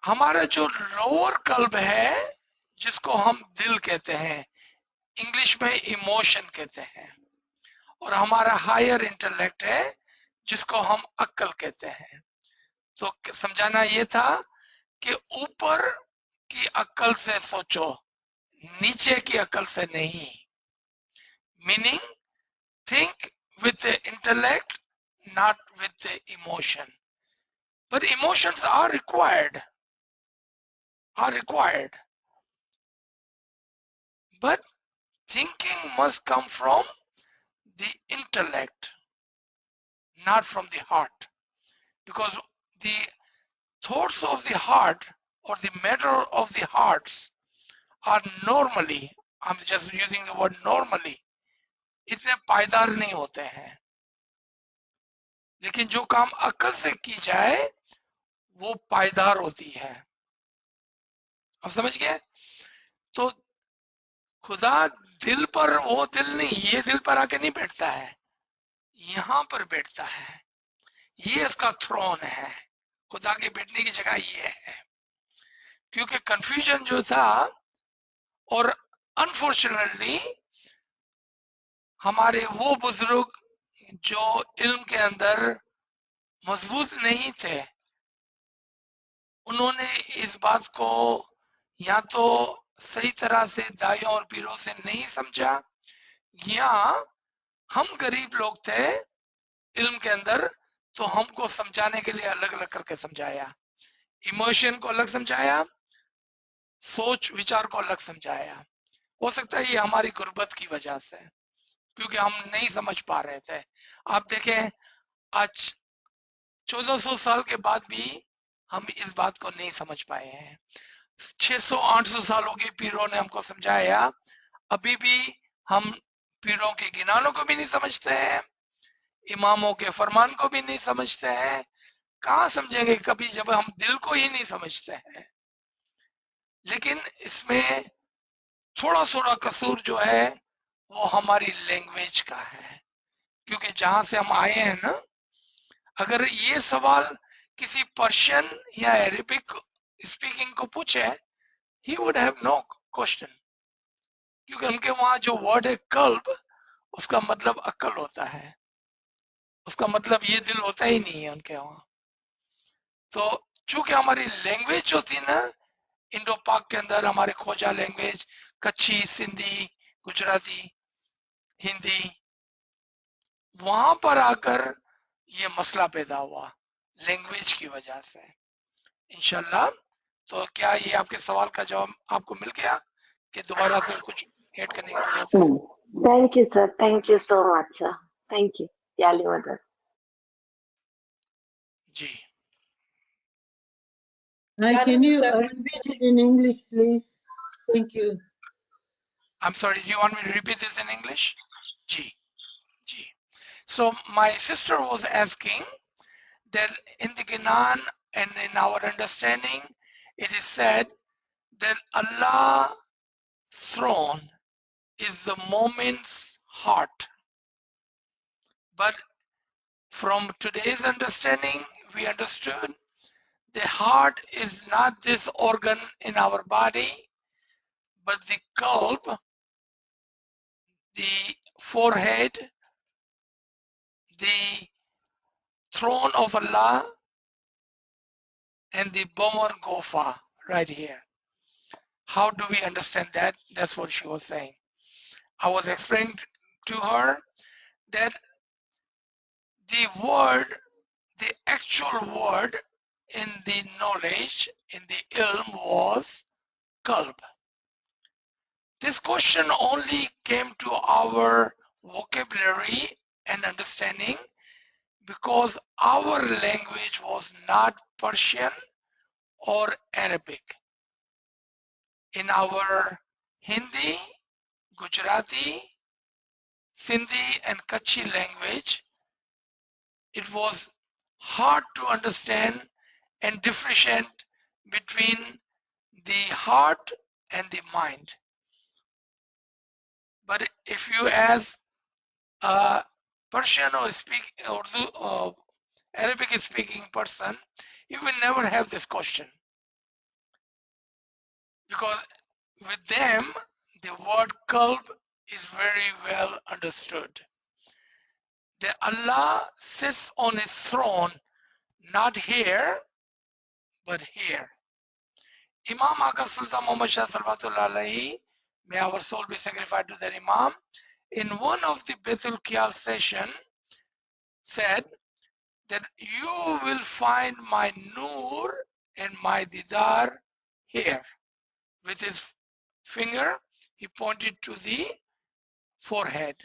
हमारा जो लोअर कल्ब है, जिसको हम दिल कहते हैं, इंग्लिश में इमोशन कहते हैं, और हमारा हायर इंटेलेक्ट है, जिसको हम अक्ल कहते हैं। तो समझाना ये था कि ऊपर की अक्ल से सोचो, नीचे की अक्ल से नहीं। Meaning, think with the intellect, not with the emotion. But emotions are required. But thinking must come from the intellect, not from the heart. Because the thoughts of the heart or the matter of the hearts are normally, I'm just using the word normally, इतने पायदार नहीं होते हैं। लेकिन जो काम अक्ल से की जाए वो पायदार होती है। अब समझ गए? तो खुदा दिल पर, वो दिल नहीं, ये दिल पर आके नहीं बैठता है, यहां पर बैठता है। ये इसका थ्रोन है, खुदा के बैठने की जगह ये है। क्योंकि कंफ्यूजन जो था, और अनफॉर्चुनेटली हमारे वो बुजुर्ग जो इल्म के अंदर मजबूत नहीं थे, उन्होंने इस बात को या तो सही तरह से दाइयों और पीरों से नहीं समझा, या हम गरीब लोग थे इल्म के अंदर, तो हमको समझाने के लिए अलग अलग करके समझाया। इमोशन को अलग समझाया, सोच विचार को अलग समझाया। हो सकता है ये हमारी गुर्बत की वजह से, क्योंकि हम नहीं समझ पा रहे थे। आप देखें, आज 1400 साल के बाद भी हम इस बात को नहीं समझ पाए हैं। 600-800 साल हो गए पीरों ने हमको समझाया, अभी भी हम पीरों के गिनानों को भी नहीं समझते हैं, इमामों के फरमान को भी नहीं समझते हैं। कहाँ समझेंगे कभी, जब हम दिल को ही नहीं समझते हैं। लेकिन इसमें थोड़ा थोड़ा कसूर जो है वो हमारी लैंग्वेज का है, क्योंकि जहां से हम आए हैं ना, अगर ये सवाल किसी पर्शियन या अरेबिक स्पीकिंग को पूछे, he would have no question, क्योंकि उनके वहां जो वर्ड है कल्ब, उसका मतलब अक्ल होता है, उसका मतलब ये दिल होता ही नहीं है उनके वहां। तो चूंकि हमारी लैंग्वेज जो थी ना, इंडो पाक के अंदर हमारे खोजा लैंग्वेज, कच्छी, सिंधी, गुजराती, हिंदी, वहां पर आकर ये मसला पैदा हुआ लैंग्वेज की वजह से। इंशाल्लाह, तो क्या ये आपके सवाल का जवाब आपको मिल गया कि दोबारा से कुछ ऐड करने की जरूरत है? Thank you sir, thank you so much sir, thank you. याली मदद। जी, Can you repeat it in English, please? Thank you. I'm sorry, do you want me to repeat this in English? Ji, ji. So my sister was asking that in the Quran and in our understanding, it is said that Allah's throne is the moment's heart. But from today's understanding, we understood the heart is not this organ in our body, but the qalb, the forehead, the throne of Allah, and the Bomar Gofa right here. How do we understand that? That's what she was saying. I was explaining to her that the word, the actual word in the knowledge, in the ilm was qalb. This question only came to our vocabulary and understanding because our language was not Persian or Arabic. In our Hindi, Gujarati, Sindhi and Kutchi language, it was hard to understand and differentiate between the heart and the mind. But if you ask a Persian or Urdu or Arabic speaking person, you will never have this question, because with them the word qalb is very well understood. That Allah sits on his throne, not here, but here. Imam Aka Sultan Muhammad Shah Salvatullah Alaihi, may our soul be sacrificed to that Imam, in one of the Baitul Qiyal session said that you will find my nur and my didar here. With his finger, he pointed to the forehead.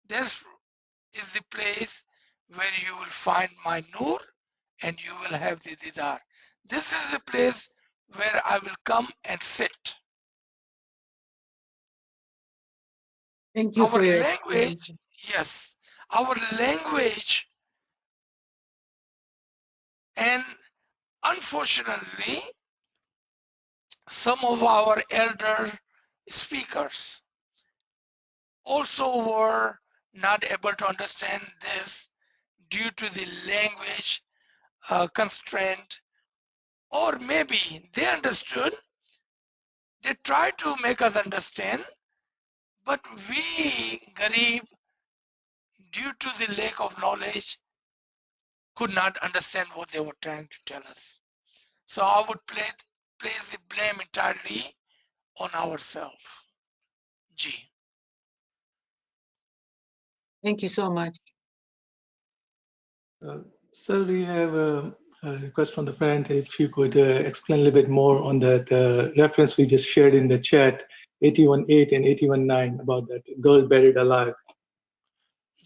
This is the place where you will find my nur and you will have the didar. This is the place where I will come and sit. Thank you Our for your language, explanation. yes, our language, and unfortunately, some of our elder speakers also were not able to understand this due to the language constraint, or maybe they understood, they tried to make us understand, but we, Garib, due to the lack of knowledge, could not understand what they were trying to tell us. So I would place the blame entirely on ourselves. G. Thank you so much. Sir, we have a request from the friend if you could explain a little bit more on that reference we just shared in the chat, 81.8 and 81.9, about that girl buried alive.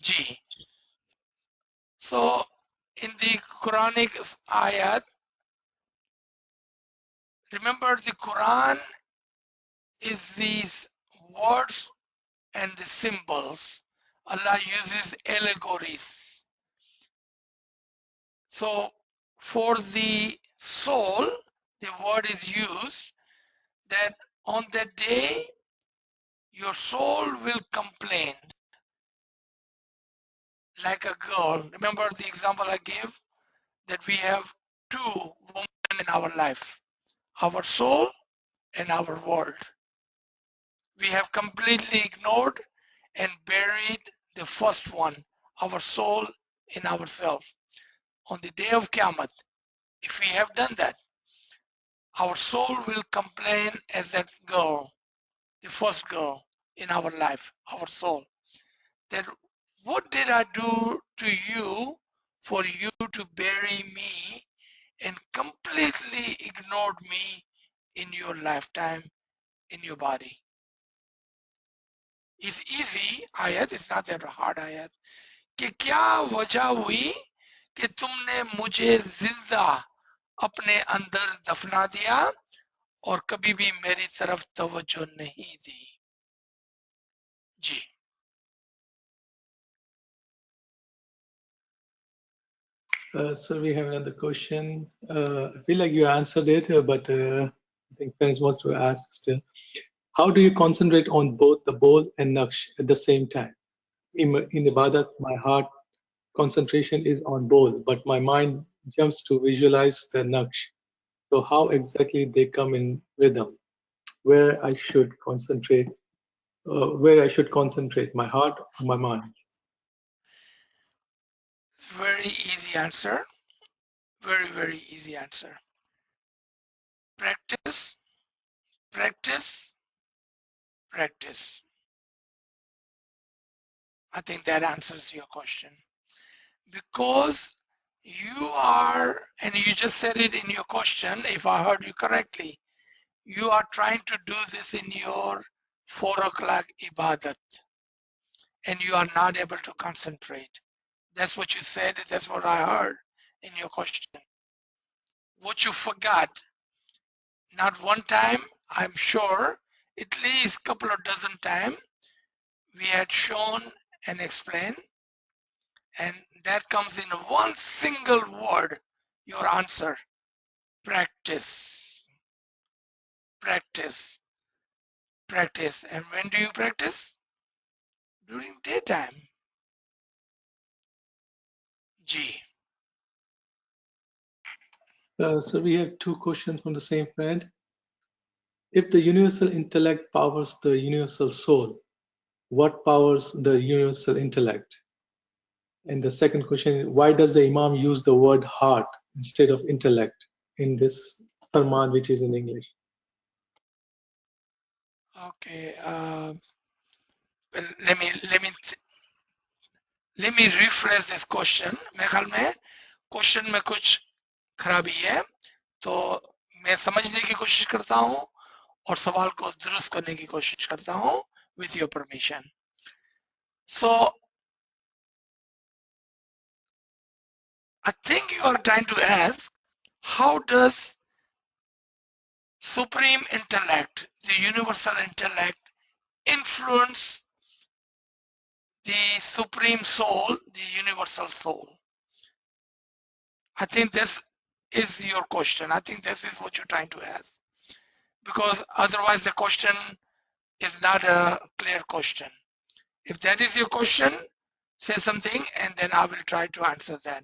G. So in the Quranic ayat, remember the Quran is these words and the symbols. Allah uses allegories. So for the soul, the word is used that on that day, your soul will complain like a girl. Remember the example I gave that we have two women in our life, our soul and our world. We have completely ignored and buried the first one, our soul in ourselves. On the day of Qiyamah, if we have done that, our soul will complain as that girl, the first girl in our life, our soul, that what did I do to you for you to bury me and completely ignored me in your lifetime, in your body. It's easy ayat, it's not that hard ayat. कि क्या वजह हुई कि तुमने मुझे जिंदा अपने अंदर दफना दिया और कभी भी मेरी तरफ तवज्जो नहीं दी. जी. So we have another question. I feel like you answered it, but I think friends wants to ask still. How do you concentrate on both the bowl and naqsh at the same time? In Ibadat, my heart concentration is on bowl, but my mind jumps to visualize the naqsh. So how exactly they come in rhythm? Where I should concentrate? My heart or my mind? Very easy answer. Very, very easy answer. Practice, practice, practice. I think that answers your question. Because you are, and you just said it in your question, if I heard you correctly, you are trying to do this in your 4 o'clock ibadat, and you are not able to concentrate. That's what you said, that's what I heard in your question. What you forgot, not one time, I'm sure, at least a couple of dozen times, we had shown and explained, and that comes in one single word, your answer: practice. Practice. practice. And when do you practice? During daytime. G. So we have two questions from the same friend. If the universal intellect powers the universal soul, what powers the universal intellect? And the second question is, why does the Imam use the word heart instead of intellect in this Farman, which is in English? Okay. Let me rephrase this question. मेरे ख्याल में question में कुछ खराबी है, तो मैं समझने की कोशिश करता हूं और सवाल को दुरुस्त करने की कोशिश करता हूं with your permission. So I think you are trying to ask, how does supreme intellect, the universal intellect, influence the supreme soul, the universal soul? I think this is your question. I think this is what you're trying to ask, because otherwise the question is not a clear question. If that is your question, say something and then I will try to answer that.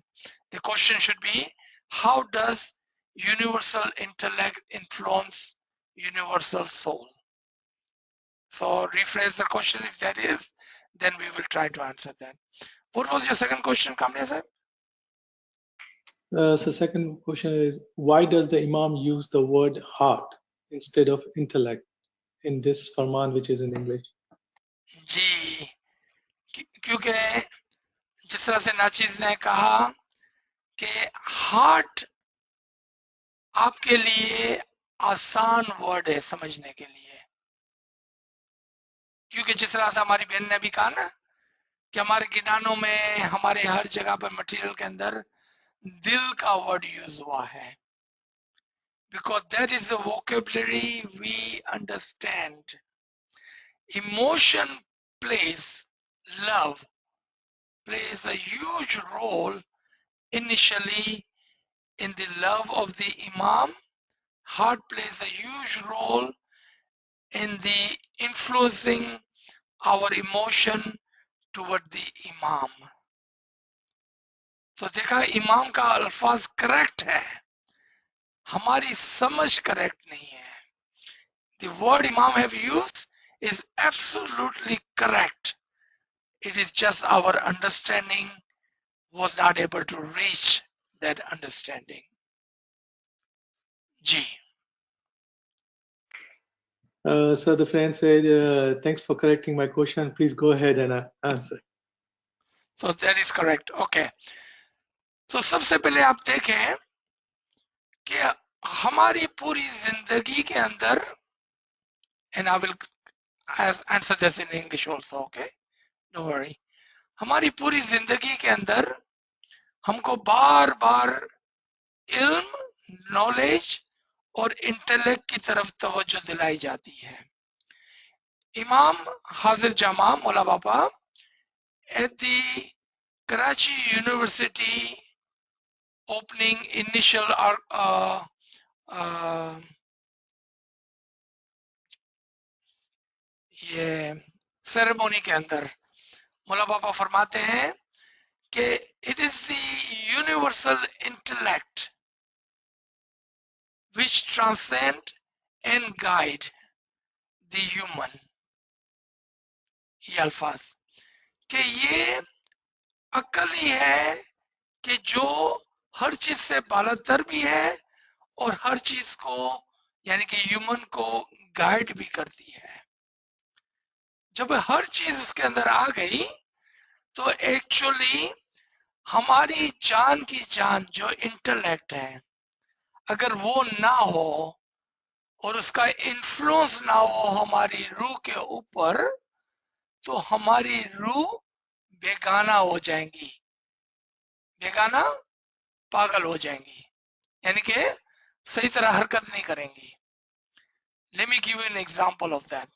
The question should be, how does universal intellect influence universal soul? So rephrase the question. If that is, then we will try to answer that. What was your second question, Kamya sir? So second question is, why does the Imam use the word heart instead of intellect in this Farman, which is in English? जी, क्योंकि जिस तरह से नाचीज ने कहा कि heart आपके लिए आसान वर्ड है समझने के लिए, क्योंकि जिस तरह से हमारी बहन ने भी कहा ना कि हमारे गिनानों में हमारे हर जगह पर मटेरियल के अंदर दिल का वर्ड यूज हुआ है, because that is the vocabulary we understand. Emotion plays, love plays a huge role initially in the love of the Imam. Heart plays a huge role in the influencing our emotion toward the Imam. तो देखा, इमाम का अल्फाज correct है, हमारी समझ correct नहीं है. The word Imam have used is absolutely correct. It is just our understanding was not able to reach that understanding. G. So the friend said, thanks for correcting my question. Please go ahead and answer. So that is correct. Okay. So सबसे पहले आप देखें कि हमारी पूरी जिंदगी के अंदर, and I will answer this in English also, okay? Don't worry. हमारी पूरी जिंदगी के अंदर हमको बार बार इल्म, नॉलेज और इंटेलेक्ट की तरफ तवज्जो दिलाई जाती है. इमाम हाजिर जामा मौला बाबा at the Karachi University opening initial ये सेरेमनी के अंदर मौला बाबा फरमाते हैं कि it is the universal intellect which transcend and guide the human. ये अल्फाज कि ये अक्ल ही है कि जो हर चीज से बालातर भी है और हर चीज को यानी कि ह्यूमन को गाइड भी करती है. जब हर चीज उसके अंदर आ गई तो एक्चुअली हमारी जान की जान जो इंटेलेक्ट है, अगर वो ना हो और उसका इन्फ्लुएंस ना हो हमारी रूह के ऊपर, तो हमारी रूह बेगाना हो जाएंगी, बेगाना पागल हो जाएंगी, यानी कि सही तरह हरकत नहीं करेंगी. Let me give you an example of that.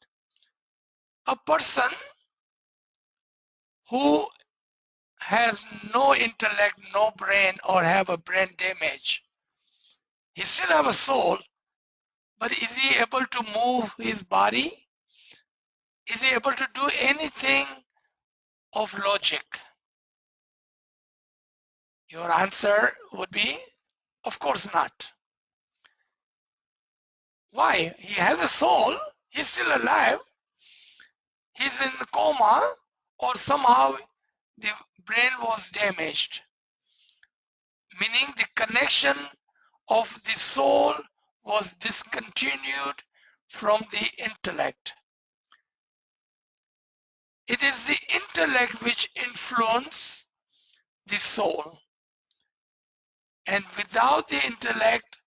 A person who has no intellect, no brain, or have a brain damage, he still have a soul, but is he able to move his body? is he able to do anything of logic? Your answer would be, of course not. Why? He has a soul, he's still alive, he's in a coma, or somehow the brain was damaged, meaning the connection of the soul was discontinued from the intellect. It is the intellect which influences the soul. And without the intellect,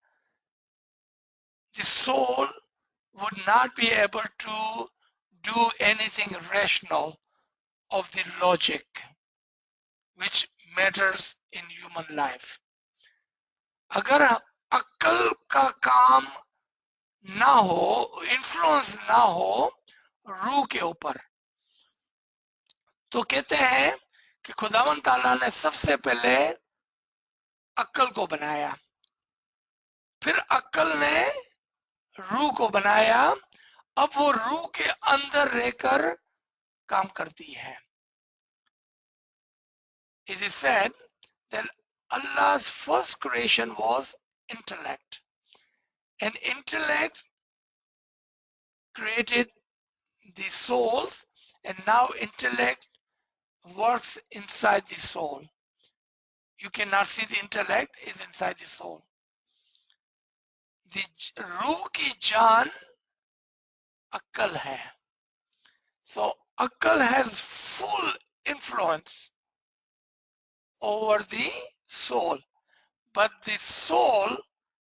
the soul would not be able to do anything rational of the logic which matters in human life. अगर अक्ल का काम ना हो, influence ना हो रूह के ऊपर, तो कहते हैं कि खुदावंद ताला ने सबसे पहले अक्ल को बनाया, फिर अक्ल ने रूह को बनाया, अब वो रूह के अंदर रहकर काम करती है. It is said that Allah's first creation was intellect, and intellect created the souls, and now intellect works inside the soul. You cannot see the intellect is inside the soul. The रूह की जान अक्ल है. So अक्ल has full influence over the soul, but the soul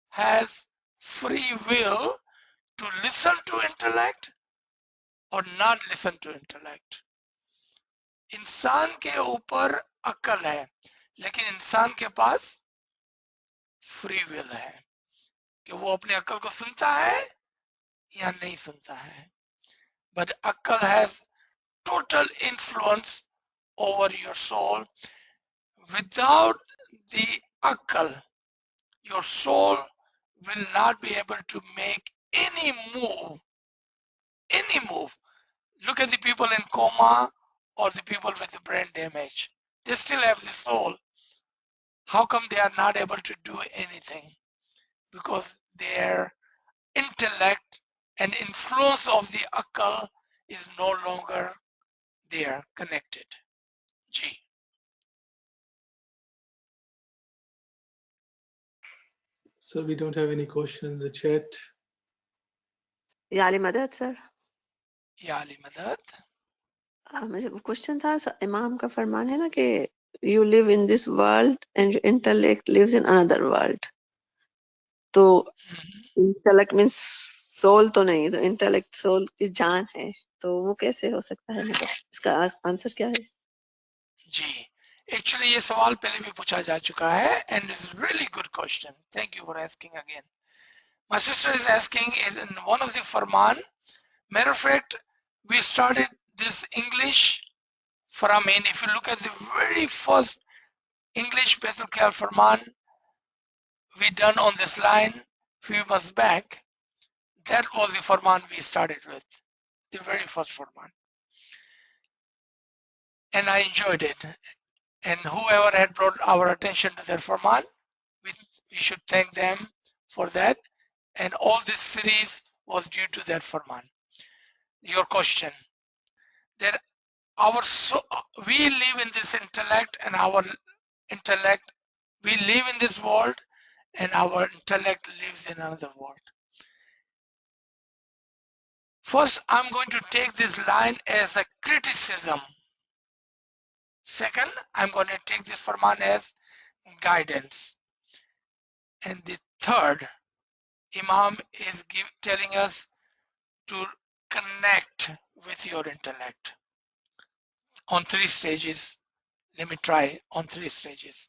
has free will to listen to intellect or not listen to intellect. इंसान के ऊपर अक्ल है, लेकिन इंसान के पास फ्री विल है कि वो अपने अक्ल को सुनता है या नहीं सुनता है. But अक्ल has total influence over your soul. Without the akal, your soul will not be able to make any move. Any move. Look at the people in coma or the people with the brain damage. They still have the soul. How come they are not able to do anything? Because their intellect and influence of the akal is no longer there, connected. G. So we don't have any questions in the chat. याली मदद sir. Ya Ali Madad. मुझे question था, इमाम का फरमान है ना कि you live in this world and your intellect lives in another world. तो intellect means soul तो नहीं, तो intellect soul की जान है, तो वो कैसे हो सकता है? मतलब इसका आंसर क्या है? जी, एक्चुअली ये सवाल पहले भी पूछा जा चुका है and it's really good question. Thank you for asking again. My sister is asking is in one of the Farman. Matter of fact, we started this English Farman. If you look at the very first English Bethel Care Farman we done on this line few months back, that was the Farman we started with, the very first Farman. And I enjoyed it. And whoever had brought our attention to that Farman, we should thank them for that. And all this series was due to that Farman. Your question, that we live in this intellect and our intellect, we live in this world and our intellect lives in another world. First, I'm going to take this line as a criticism. Second, I'm going to take this Farman as guidance. And the third, Imam is telling us to connect with your intellect on 3 stages. Let me try on 3 stages.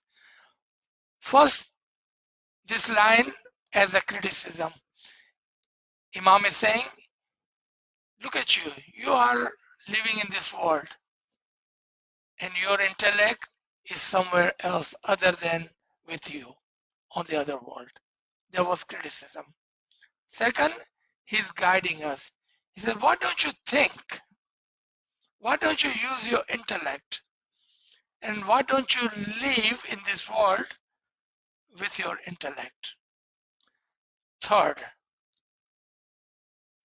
First, this line as a criticism. Imam is saying, look at you, you are living in this world and your intellect is somewhere else other than with you on the other world. There was criticism. Second, he's guiding us. He said, why don't you think Why don't you use your intellect? And why don't you live in this world with your intellect? Third,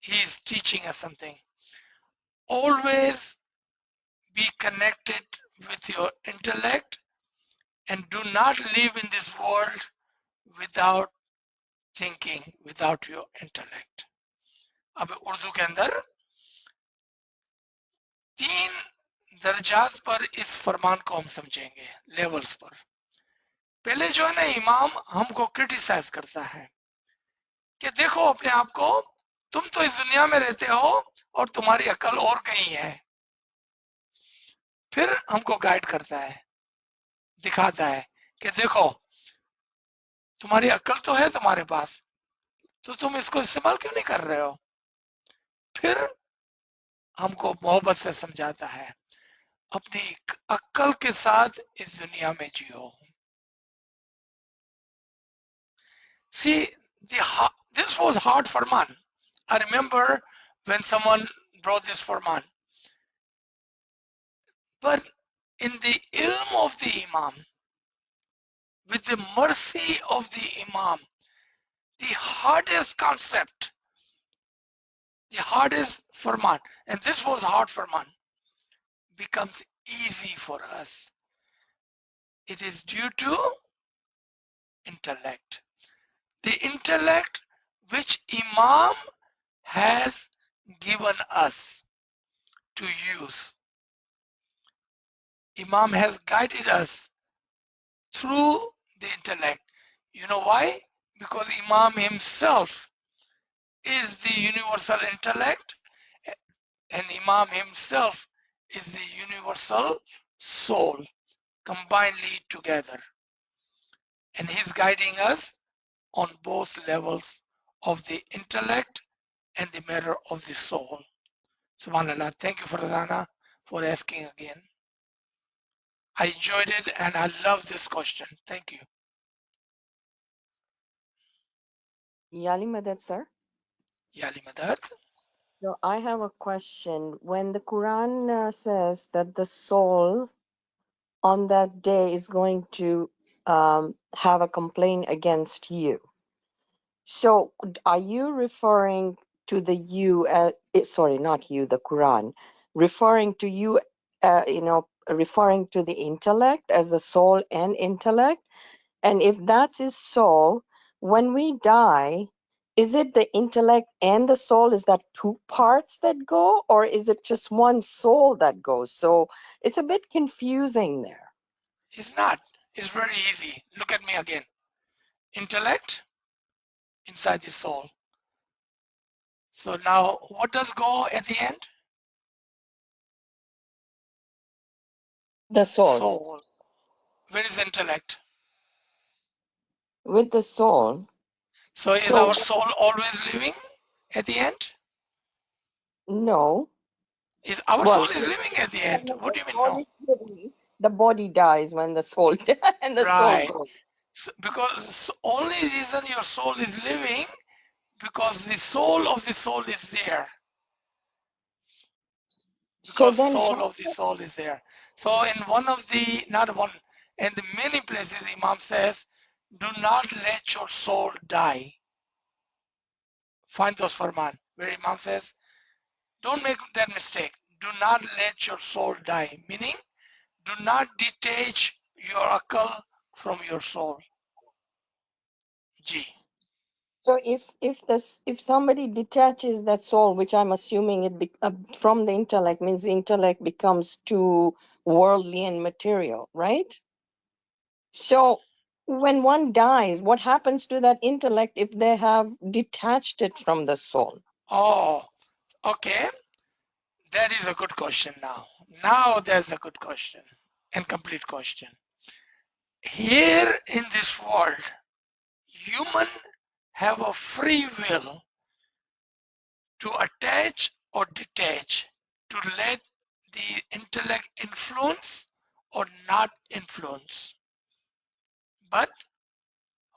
he is teaching us something. Always be connected with your intellect and do not live in this world without thinking, without your intellect. अब उर्दू के अंदर 3 दर्जात पर इस फरमान को हम समझेंगे, levels पर। पहले जो है ना, इमाम हमको क्रिटिसाइज करता है कि देखो अपने आप को, तुम तो इस दुनिया में रहते हो और तुम्हारी अकल और कहीं है। फिर हमको गाइड करता है, दिखाता है कि देखो तुम्हारी अकल तो है तुम्हारे पास, तो तुम इसको इस्तेमाल क्यों नहीं कर रहे हो। फिर हमको मोहब्बत से समझाता है, अपनी अक्ल के साथ इस दुनिया में जियो। See, this was hard Farman. I remember when someone brought this Farman. But in the ilm of the Imam, with the mercy of the Imam, the hardest concept, the hardest Farman, and this was hard Farman, becomes easy for us. It is due to intellect. The intellect which Imam has given us to use. Imam has guided us through the intellect. You know why? Because Imam himself is the universal intellect, and Imam himself is the universal soul, combinedly together. And he's guiding us on both levels of the intellect and the matter of the soul. Subhanallah. Thank you, Farzana, for asking again. I enjoyed it and I love this question. Thank you. Yali Madad, sir. Yali Madad. So I have a question. When the Quran says that the soul on that day is going to have a complaint against you, so are you referring to the you? Sorry, not you, the Quran, referring to you, referring to the intellect as the soul and intellect? And if that is so, when we die, is it the intellect and the soul? Is that 2 parts that go, or is it just one soul that goes? So it's a bit confusing there. It's not. It's very easy. Look at me again. Intellect inside the soul. So now what does go at the end? The soul. Soul. Where is intellect? With the soul. So is So our soul always living at the end? no. Is our Well, soul is living at the end? What do you mean no? The body dies when the soul and the soul Right. goes. So, because only reason your soul is living because the soul of the soul is there. So Because then soul of the soul is there. So in one of the, not one, in the many places Imam says, do not let your soul die. Find those Farman, where Imam says, don't make that mistake. Do not let your soul die. Meaning, do not detach your akal from your soul. G. So if somebody detaches that soul, which I'm assuming from the intellect, means the intellect becomes too worldly and material, right? So when one dies, what happens to that intellect if they have detached it from the soul? Oh, okay. That is a good question now. Now there's a good question and complete question. Here in this world, human have a free will to attach or detach, to let the intellect influence or not influence. But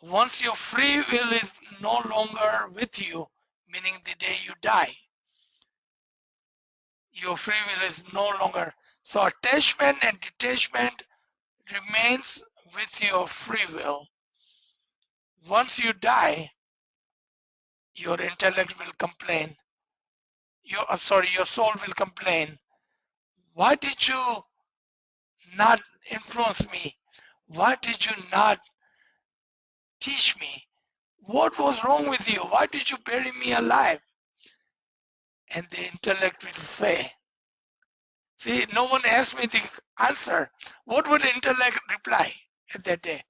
once your free will is no longer with you, meaning the day you die, your free will is no longer. So attachment and detachment remains with your free will. Once you die, your intellect will complain. Your soul will complain. Why did you not influence me? Why did you not teach me? What was wrong with you? Why did you bury me alive? And the intellect will say, see, no one asked me the answer. What would the intellect reply at that day?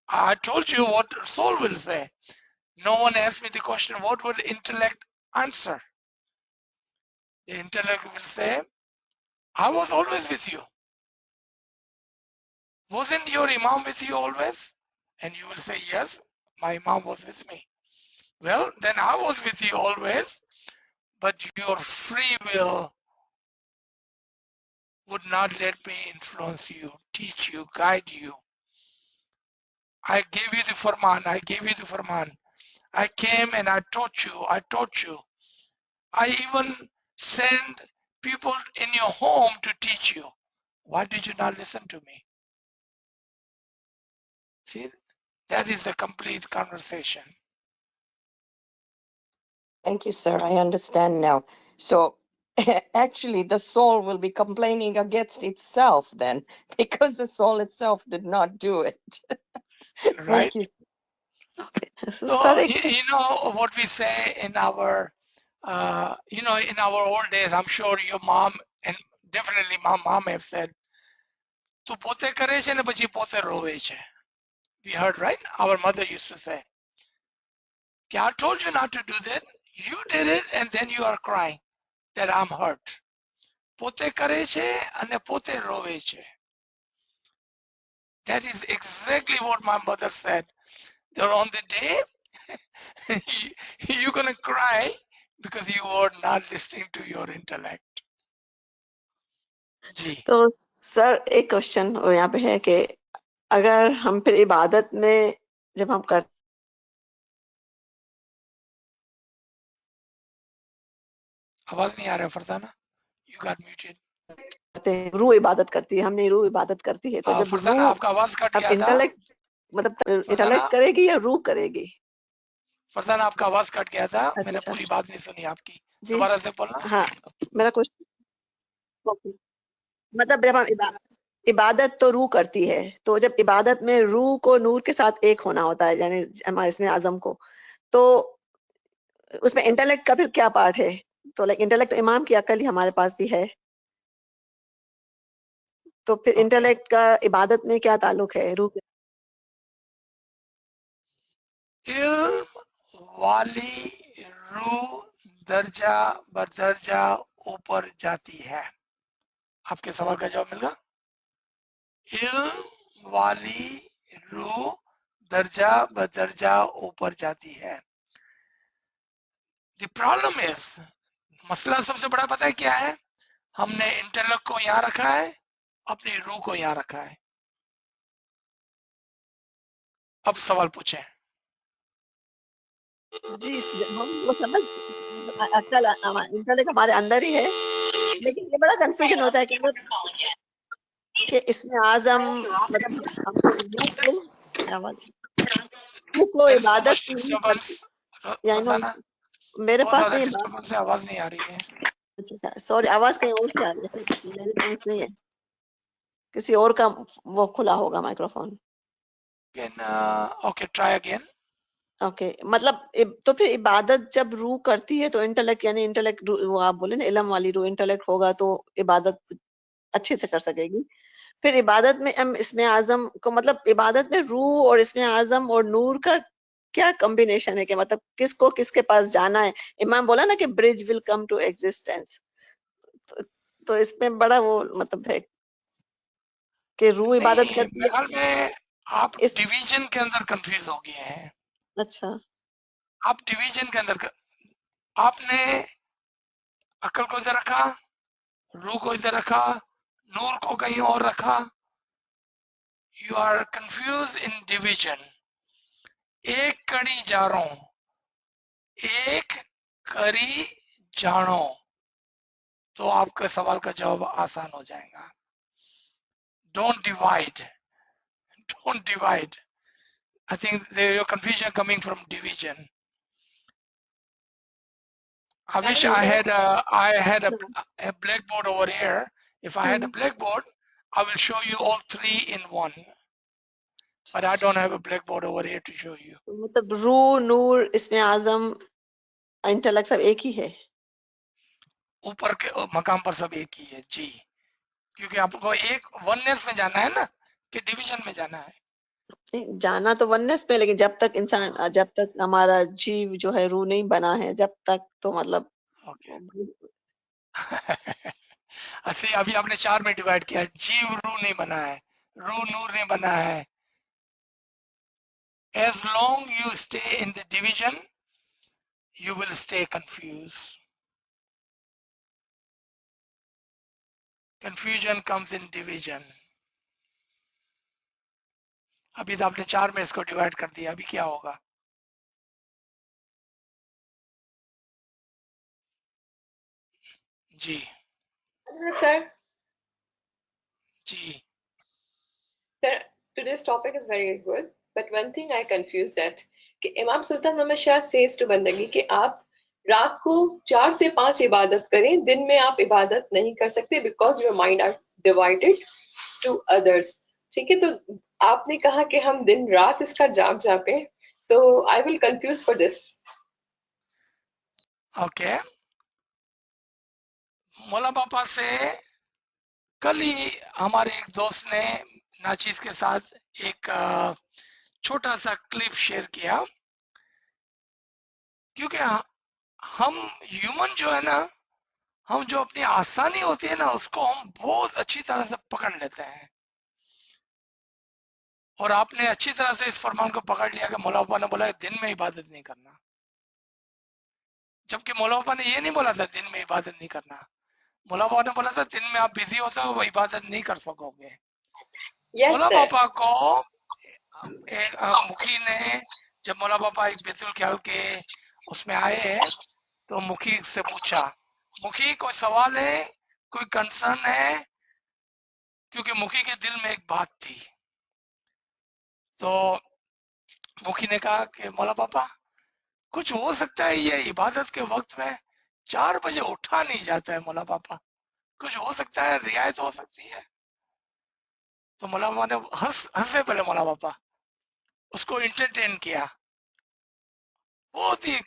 I told you what soul will say. No one asked me the question, what would intellect answer? The intellect will say, I was always with you. Wasn't your Imam with you always? And you will say, yes, my Imam was with me. Well, then I was with you always, but your free will would not let me influence you, teach you, guide you. I gave you the Farman, I gave you the Farman. I came and I taught you, I taught you. I even sent people in your home to teach you. Why did you not listen to me? See, that is a complete conversation. Thank you, sir. I understand now. So actually, the soul will be complaining against itself then, because the soul itself did not do it. Right? Thank you. Okay. So, So, sorry. you know what we say in our, in our old days, I'm sure your mom and definitely my mom have said, "Tu pote કરે છે ને પછી પોતે રોવે છે." We heard, right? Our mother used to say, I told you not to do that. You did it and then you are crying that I'm hurt. પોતે કરે છે અને પોતે રોવે છે. That is exactly what my mother said. That on the day, you're going to cry because you were not listening to your intellect. जी. तो sir एक question यहाँ पे है कि अगर हम फिर इबादत में जब हम करते आवाज नहीं आ रहा फरजाना? You got muted. हैं, रूह इबादत करती है, हमने रूह इबादत करती है, तो जब फरजाना रूह आपका आवाज कट अब गया था. इंटेलेक्ट मतलब फरजाना इंटेलेक्ट करेगी या रूह करेगी? फरजाना आपका आवाज कट गया था. मैंने अच्छा पूरी बात नहीं सुनी आपकी. जी दोबारा से बोलना. हाँ, मेरा क्वेश्चन मतलब जब हम इबादत तो रूह करती है, तो जब इबादत में रूह को नूर के साथ एक होना होता है, यानी हमारे इसमें आजम को, तो उसमें इंटेलेक्ट का फिर क्या पार्ट है? तो लाइक इंटेलेक्ट तो इमाम की अकल ही हमारे पास भी है, तो फिर इंटेलेक्ट का इबादत में क्या ताल्लुक है रूह के? इल्म वाली रूह दर्जा बदर्जा ऊपर जाती है. आपके सवाल का जवाब मिल गया. इल्म वाली रूह दर्जा बदर्जा ऊपर जाती है. The problem is, मसला सबसे बड़ा पता है क्या है? हमने इंटेलेक्ट को यहाँ रखा है, अपनी रूह को यहाँ रखा है. अब सवाल पूछें. जी हम वो समझ अकल इंटेलेक्ट हमारे अंदर ही है, लेकिन ये बड़ा कंफ्यूजन होता है कि इसमें आजम मतलब हमको रूह को इबादत नहीं करती, यानी मेरे बहुत पास ज्यादा नहीं है बात. डिस्टर्बेंस है, आवाज नहीं आ रही है. अच्छा सॉरी, आवाज कहीं और से आ रही है, मेरे पास नहीं है, किसी और का वो खुला होगा microphone. Okay, try again. Okay मतलब तो फिर इबादत जब रूह करती है तो इंटेलेक्ट, यानी इंटेलेक्ट वो आप बोले ना इल्म वाली रूह, इंटेलेक्ट होगा तो इबादत अच्छे से कर सकेगी. फिर इबादत में हम इसमें आजम को मतलब इबादत में रूह और इसमें आजम और नूर का क्या कॉम्बिनेशन है कि मतलब किसको किसके पास जाना है? इमाम बोला ना कि bridge will come to existence, तो इसमें बड़ा वो मतलब है कि रूह इबादत नहीं, करती मेरे है ख्याल में आप इस. डिवीजन के अंदर कंफ्यूज हो गए हैं. अच्छा आप डिवीजन के अंदर आपने अकल को इधर रखा, रूह को इधर रखा, नूर को कहीं और रखा. You are confuse in division. एक कड़ी जा रहा हूं, एक कड़ी जानो. तो आपका सवाल का जवाब आसान हो जाएगा. Don't divide. Don't divide. I think your confusion coming from division. I wish I had a blackboard over here. If I had a blackboard, I will show you all three in one. But I don't have a blackboard over here to show you. मतलब रू नूर इसमें आजम intellect सब एक ही है. ऊपर के मकाम पर सब एक ही है जी, क्योंकि आपको एक वननेस में जाना है ना कि डिवीजन में जाना है. नहीं, जाना तो वननेस में, लेकिन जब तक इंसान जब तक हमारा जीव जो है रू नहीं बना है, जब तक तो मतलब ओके. अच्छा, अभी आपने 4 में डिवाइड किया. जीव रू नहीं बना है, रू नूर नहीं बना है. As long you stay in the division, you will stay confused. Confusion comes in division. अभी तो आपने 4 में इसको डिवाइड कर दिया, अभी क्या होगा? जी Sir, ji. sir, today's topic is very good, but one thing I confused that कि इमाम सुल्तान मोहम्मद शाह says to बंदगी कि आप रात को 4 से 5 इबादत करें, दिन में आप इबादत नहीं कर सकते because your mind are divided to others. ठीक है, तो आपने कहा कि हम दिन रात इसका जाग जापे, तो I will confuse for this. Okay. मौला पापा से कल ही हमारे एक दोस्त ने नाचीज के साथ एक छोटा सा क्लिप शेयर किया, क्योंकि हम ह्यूमन जो है ना, हम जो अपनी आसानी होती है ना उसको हम बहुत अच्छी तरह से पकड़ लेते हैं. और आपने अच्छी तरह से इस फरमान को पकड़ लिया कि मौला पापा ने बोला दिन में इबादत नहीं करना, जबकि मौला पापा ने ये नहीं बोला था दिन में इबादत नहीं करना. मौला पापा ने बोला था दिन में आप बिजी होते हो, वो इबादत नहीं कर सकोगे. Yes, मौला sir. पापा को एक मुखी ने, जब मौला पापा एक बेतुल ख्याल के उसमें आए तो मुखी से पूछा, मुखी कोई सवाल है, कोई कंसर्न है, क्योंकि मुखी के दिल में एक बात थी. तो मुखी ने कहा कि मौला पापा कुछ हो सकता है ये इबादत के वक्त में 4 बजे उठा नहीं जाता है मौला पापा, कुछ हो सकता है, रियायत हो सकती है. तो मौला पापा ने हंसे पहले मौला पापा, उसको इंटरटेन किया, बहुत ही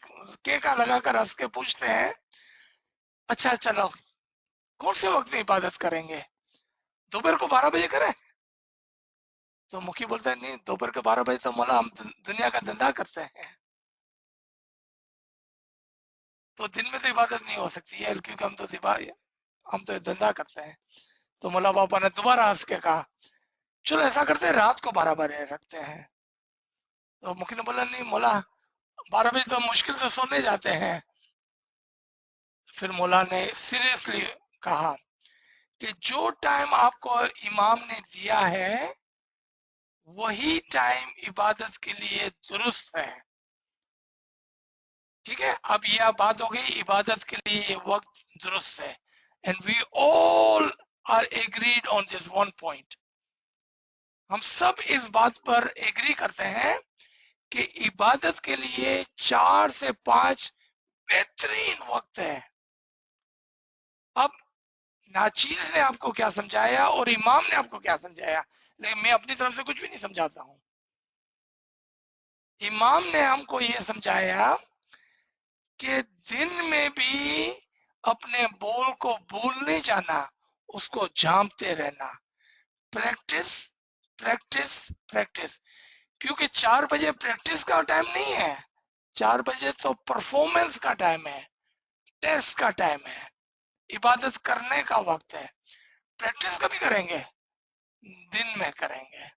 केका लगाकर हंस के पूछते हैं, अच्छा चलो कौन से वक्त में इबादत करेंगे, दोपहर को 12 बजे करें? तो मुखी बोलता है नहीं, दोपहर के 12 बजे तो मौला हम दुनिया का धंधा करते हैं, तो दिन में तो इबादत नहीं हो सकती है, क्योंकि हम तो धंधा करते हैं. तो मौला पापा ने दोबारा हंस के कहा, चलो ऐसा करते हैं रात को 12 बजे रखते हैं. तो मुखी ने बोला नहीं मौला, 12 बजे तो मुश्किल से सोने जाते हैं. फिर मौला ने सीरियसली कहा कि जो टाइम आपको इमाम ने दिया है वही टाइम इबादत के लिए दुरुस्त है. ठीक है, अब यह बात हो गई इबादत के लिए ये वक्त दुरुस्त है. And we all are agreed on this one point. हम सब इस बात पर एग्री करते हैं कि इबादत के लिए 4 से 5 बेहतरीन वक्त है. अब नाचीज ने आपको क्या समझाया और इमाम ने आपको क्या समझाया, लेकिन मैं अपनी तरफ से कुछ भी नहीं समझाता हूं. इमाम ने हमको ये समझाया कि दिन में भी अपने बोल को भूल नहीं जाना, उसको झांपते रहना. प्रैक्टिस प्रैक्टिस प्रैक्टिस, क्योंकि 4 बजे प्रैक्टिस का टाइम नहीं है, 4 बजे तो परफॉर्मेंस का टाइम है, टेस्ट का टाइम है, इबादत करने का वक्त है. प्रैक्टिस कभी करेंगे, दिन में करेंगे,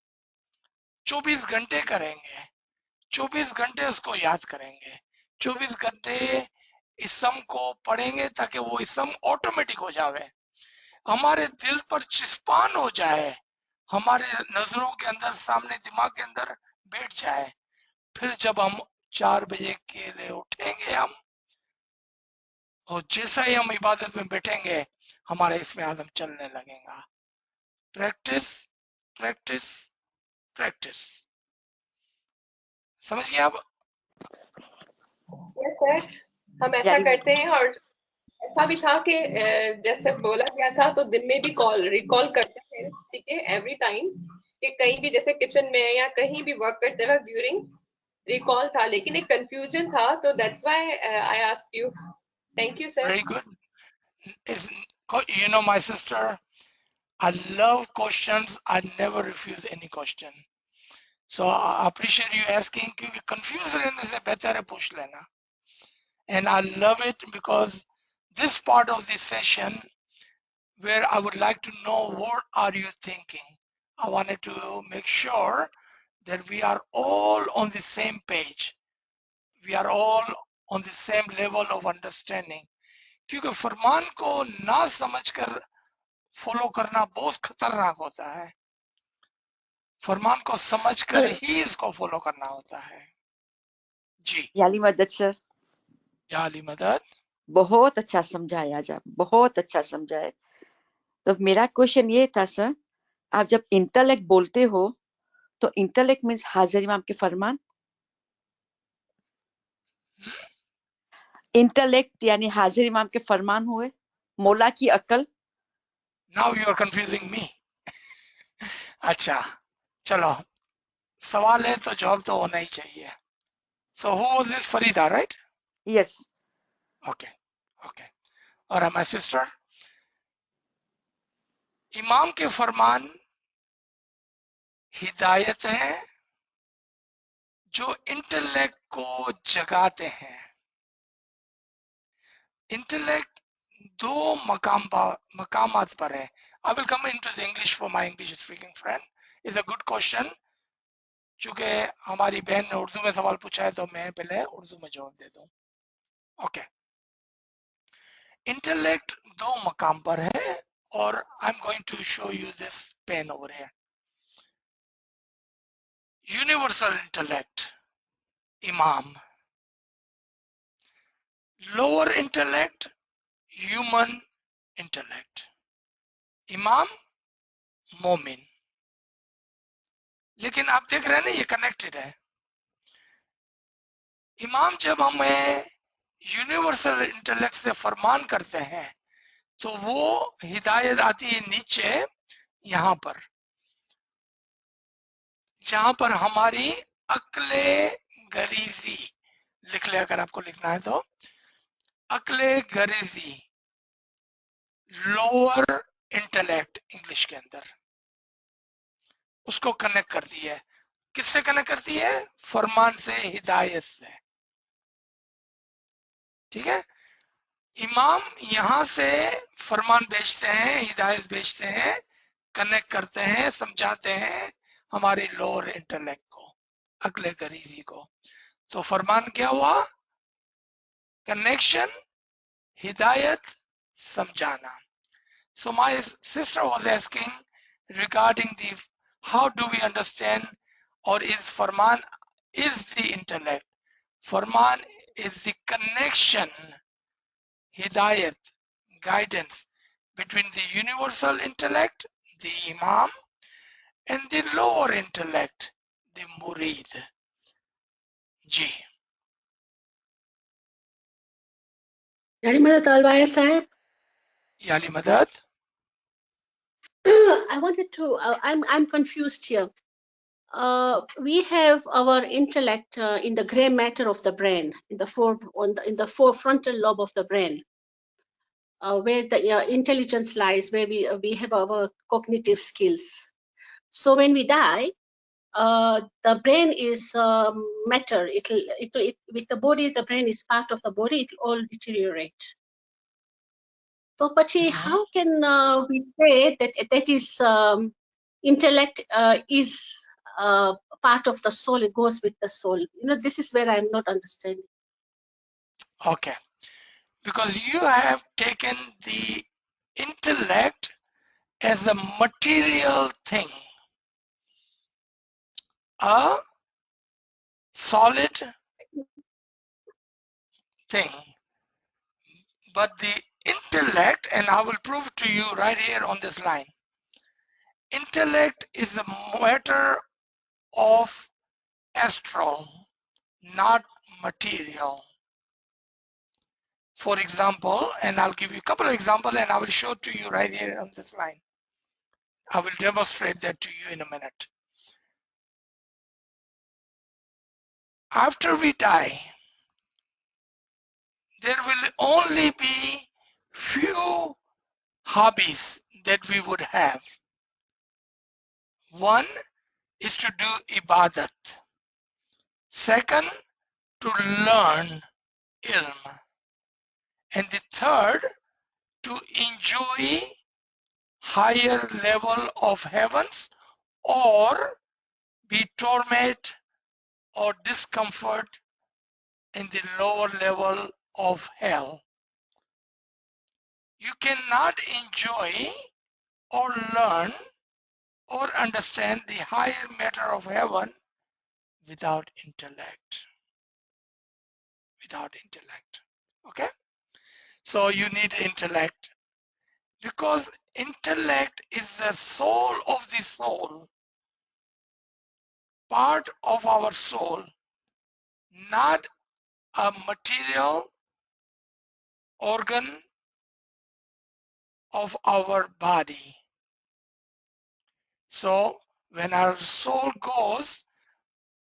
24 घंटे करेंगे, 24 घंटे उसको याद करेंगे, 24 घंटे इसम को पढ़ेंगे ताकि वो इसम ऑटोमेटिक हो जाए, हमारे दिल पर चिस्पान हो जाए, हमारे नजरों के अंदर, सामने दिमाग के अंदर बैठ जाए. फिर जब हम 4 बजे के लिए उठेंगे, हम और जैसा ही हम इबादत में बैठेंगे हमारा इसमें आज़म चलने लगेगा। Practice practice practice. समझ गए आप? यस सर, हम ऐसा यानी करते हैं और ऐसा भी था कि जैसे बोला गया था तो दिन में भी कॉल रिकॉल करते हैं, ठीक है, एवरी टाइम कि कहीं भी जैसे किचन में या कहीं भी वर्क करते वक्त ड्यूरिंग रिकॉल था, लेकिन एक कंफ्यूजन था, तो that's why I asked you. Thank you sir. Very good. You know, my sister, I love questions. I never refuse any question. So I appreciate you asking, क्योंकि confused रहने से बेहतर है पूछ लेना. And I love it because this part of the session where I would like to know what are you thinking. I wanted to make sure that we are all on the same page. We are all on the same level of understanding. क्योंकि फरमान को ना समझकर follow करना बहुत खतरनाक होता है। फरमान को समझकर ही इसको फॉलो करना होता है। जी याली मदद सर, या अली मदद। बहुत अच्छा समझाया जब, बहुत अच्छा समझाया। तो मेरा क्वेश्चन ये था सर, आप जब इंटेलेक्ट बोलते हो तो इंटेलेक्ट मीन्स हाजिर इमाम के फरमान, इंटेलेक्ट यानी हाजिर इमाम के फरमान हुए, मौला की अकल। नाउ यू आर कंफ्यूजिंग मी। अच्छा चलो, सवाल है तो जवाब तो होना ही चाहिए। So who was this? Farida, right? Yes. Okay okay. और माय सिस्टर, इमाम के फरमान हिदायत है जो इंटेलेक्ट को जगाते हैं। इंटेलेक्ट दो मकामात पर है। I will come into the English for my English speaking friend. Is a good question. चूंकि हमारी बहन ने उर्दू में सवाल पूछा है तो मैं पहले उर्दू में जवाब दे दूं। ओके, इंटेलेक्ट दो मकाम पर है और I am going to show you this pen over here. Universal intellect इमाम, लोअर इंटेलेक्ट ह्यूमन इंटेलेक्ट। इमाम मोमिन। लेकिन आप देख रहे हैं ना, ये कनेक्टेड है। इमाम जब हमें यूनिवर्सल इंटेलेक्ट से फरमान करते हैं तो वो हिदायत आती है नीचे यहां पर, जहां पर हमारी अक्ले गरीजी लिख ले, अगर आपको लिखना है तो। अक्ले गरीजी लोअर इंटेलेक्ट इंग्लिश के अंदर, उसको कनेक्ट करती है। किससे कनेक्ट करती है? फरमान से, हिदायत से। ठीक है, इमाम यहां से फरमान भेजते हैं, हिदायत भेजते हैं, कनेक्ट करते हैं, समझाते हैं हमारी लोअर इंटेलेक्ट को, अक्ले गरीजी को। तो फरमान क्या हुआ? कनेक्शन, हिदायत, समझाना। So my sister was asking regarding the how do we understand, or is Farman is the intellect? Farman is the connection, hidayat, guidance between the universal intellect, the Imam, and the lower intellect, the Murid. जी यानी मदद अलवाया साहब, याली मदद। I wanted to, I'm confused here. We have our intellect in the gray matter of the brain, in the frontal lobe of the brain, where the intelligence lies, where we have our cognitive skills. So when we die, the brain is matter. With the body, the brain is part of the body. It will all deteriorate. So, Pachi, how can we say that that is intellect is part of the soul? It goes with the soul. You know, this is where I'm not understanding. Okay, because you have taken the intellect as a material thing, a solid thing, But the intellect, and I will prove to you right here on this line, intellect is a matter of astral, not material. For example, and I'll give you a couple of examples and I will show to you right here on this line. I will demonstrate that to you in a minute. After we die, there will only be few hobbies that we would have. One is to do ibadat. Second, to learn ilm. And the third, to enjoy higher level of heavens or be torment or discomfort in the lower level of hell. You cannot enjoy or learn or understand the higher matter of heaven without intellect. Without intellect. Okay? So you need intellect because intellect is the soul of the soul, part of our soul, not a material organ of our body. So when our soul goes,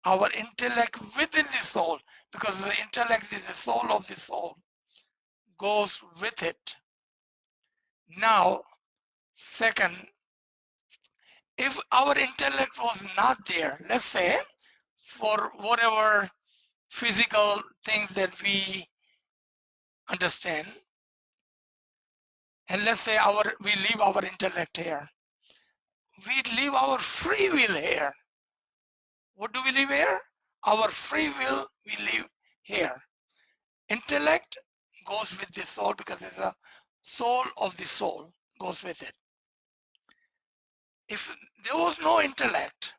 our intellect within the soul, because the intellect is the soul of the soul, goes with it. Now, second, if our intellect was not there, let's say, for whatever physical things that we understand, and let's say we leave our intellect here, we leave our free will here. What do we leave here? Our free will we leave here. Intellect goes with the soul because it's a soul of the soul, goes with it. If there was no intellect,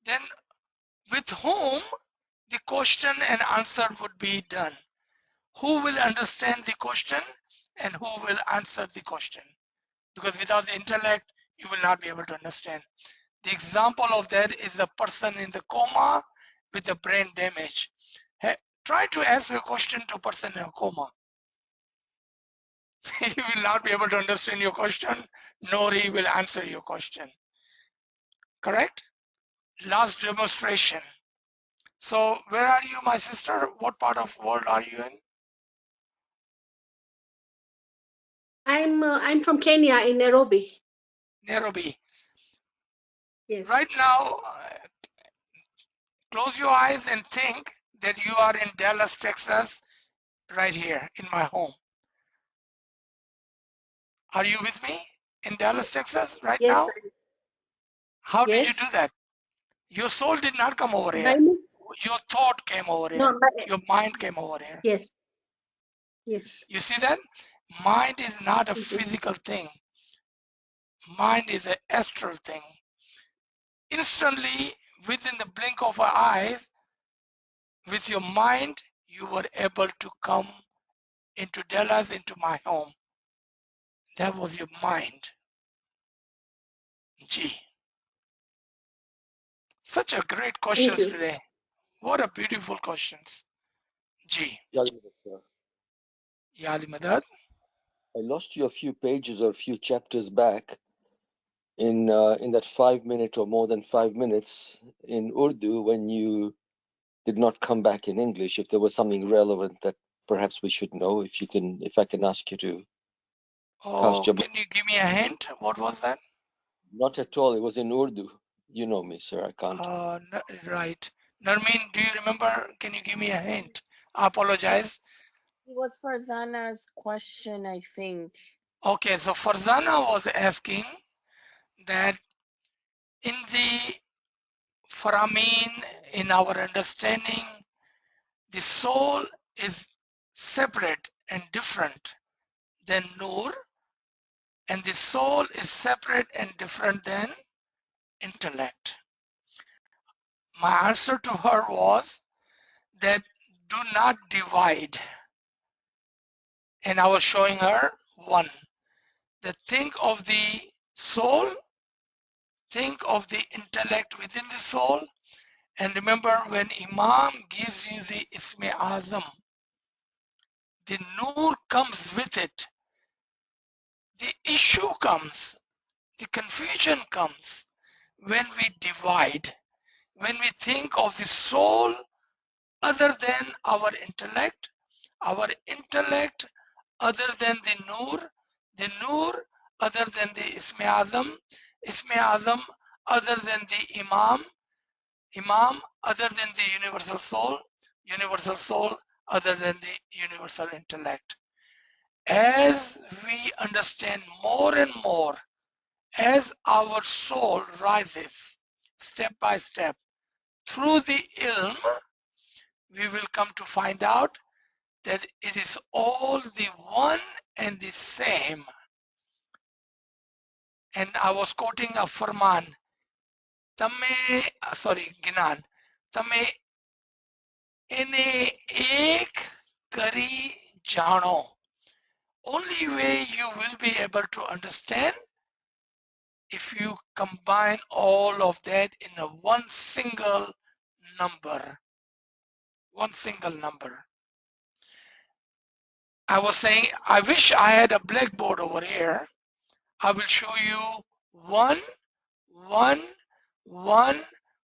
then with whom the question and answer would be done? Who will understand the question and who will answer the question? Because without the intellect, you will not be able to understand. The example of that is a person in the coma with a brain damage. Try to ask a question to a person in a coma. He will not be able to understand your question, nor he will answer your question. Correct? Last demonstration. So where are you, my sister? What part of world are you in? I'm from Kenya in Nairobi. Nairobi. Yes. Right now, close your eyes and think that you are in Dallas, Texas, right here in my home. Are you with me in Dallas, Texas right Yes. now? How did you do Yes. that? Your soul did not come over here. Your thought came over here. No, Your mind came over here. yes. Yes. You see that? Mind is not a physical thing. Mind is an astral thing. Instantly, within the blink of an eye, with your mind, you were able to come into Dallas, into my home. That was your mind. Gee. Such a great questions you. today. What a beautiful questions. Gee. Yali Madad. I lost you a few pages or a few chapters back in that 5 minute or more than 5 minutes in Urdu when you did not come back in English. If there was something relevant that perhaps we should know, if I can ask you to cast your mind. Can you give me a hint? What was that? Not at all. It was in Urdu. You know me, sir. I can't. Right. Narmeen, do you remember? Can you give me a hint? I apologize. It was Farzana's question, I think. Okay, so Farzana was asking that in the Farman, in our understanding, the soul is separate and different than Nur, and the soul is separate and different than intellect. My answer to her was that do not divide and I was showing her 1. That think of the soul, think of the intellect within the soul, and remember when Imam gives you the Isme Azam, the Noor comes with it. The issue comes, the confusion comes when we divide, when we think of the soul other than our intellect other than the Noor other than the Isme Azam other than the Imam other than the universal soul other than the universal intellect. As we understand more and more, as our soul rises step by step through the ilm, we will come to find out that it is all the one and the same. And I was quoting a Farman, Gnan, Tame ine ek kari jano. Only way you will be able to understand if you combine all of that in a one single number. I was saying, I wish I had a blackboard over here. I will show you 1, 1, 1,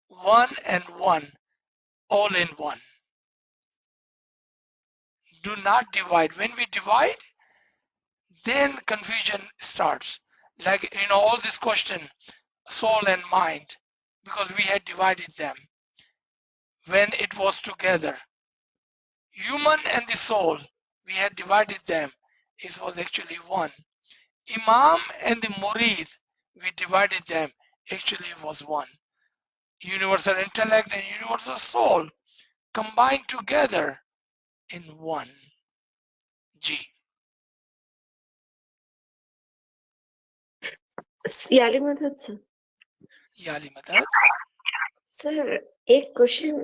1, and 1, all in one. Do not divide. When we divide, then confusion starts. Like, all this question, soul and mind, because we had divided them. When it was together, human and the soul, we had divided them. It was actually one. Imam and the Murid, we divided them. Actually, it was one. Universal intellect and universal soul combined together in one. G. याली मदद sir याली मदद sir एक question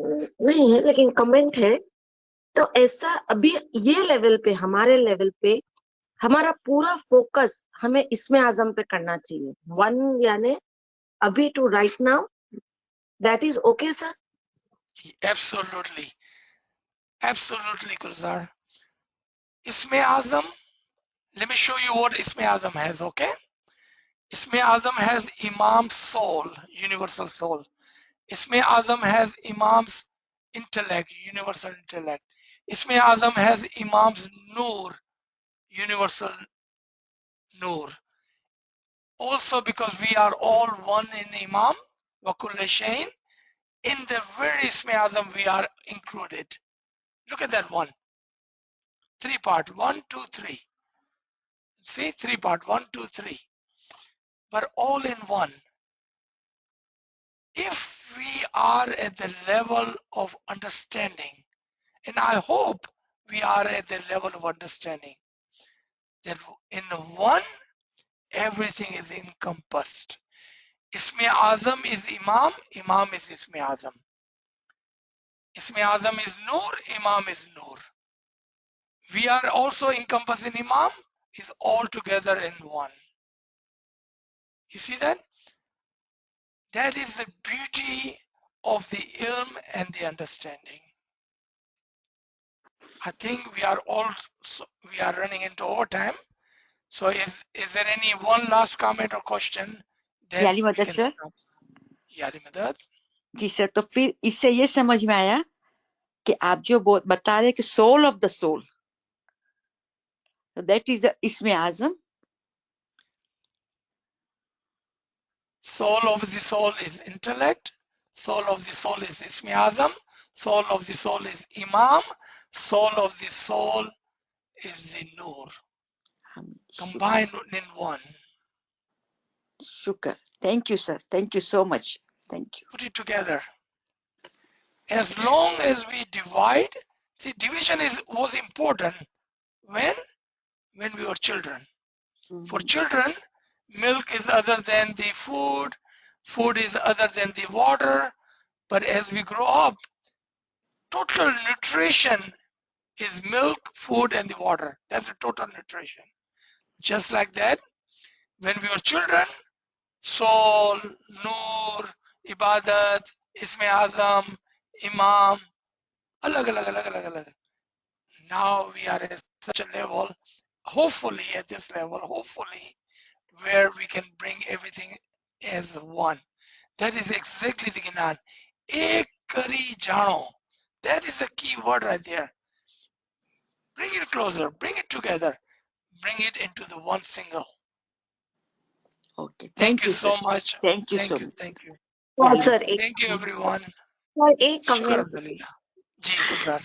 नहीं है लेकिन comment है तो ऐसा अभी ये लेवल पे हमारे लेवल पे हमारा पूरा फोकस हमें इसमें आजम पे करना चाहिए 1 यानी अभी to right now that is okay sir Absolutely, Gulzar. Isme Azam, let me show you what Isme Azam has, okay? Isme Azam has Imam's soul, universal soul. Isme Azam has Imam's intellect, universal intellect. Isme Azam has Imam's Noor, universal Noor. Also, because we are all one in Imam, wa kulli shayin, in the very Isme Azam we are included. Look at that one. 3 part, 1, 2, 3. See, 3 part, 1, 2, 3. But all in one. If we are at the level of understanding, and I hope we are at the level of understanding, that in one, everything is encompassed. Isme Azam is Imam, Imam is Isme Azam. Isme Azam is Noor, Imam is Noor. We are also encompassed in Imam, is all together in one. You see that? That is the beauty of the ilm and the understanding. I think we are running into overtime. So is there any one last comment or question? Then Yali we मदद can sir stop. याली मदद. जी sir तो फिर इससे ये समझ में आया कि आप जो बता रहे कि soul of the soul that is the इसमें आजम Soul of the soul is intellect. Soul of the soul is Ismi Azam. Soul of the soul is Imam. Soul of the soul is the Noor. Combined in one. Shukr. Thank you, sir. Thank you so much. Thank you. Put it together. As long as we divide, see, division was important when we were children. For children, milk is other than the food, food is other than the water. But as we grow up, total nutrition is milk, food, and the water. That's the total nutrition. Just like that, when we were children, soul, noor, ibadat, isme azam, imam, alag, alag, alag, alag, alag. Now we are at such a level, hopefully at this level, hopefully, where we can bring everything as one. That is exactly the Gnan. Ek kari jano. That is the key word right there. Bring it closer, bring it together, bring it into the one single. Okay, Thank you sir. so much. Thank you Thank so you, much. thank you. और sir एक Thank you everyone. Sir एक शुक्र comment अल्हम्दुलिल्लाह. जी गुलजार.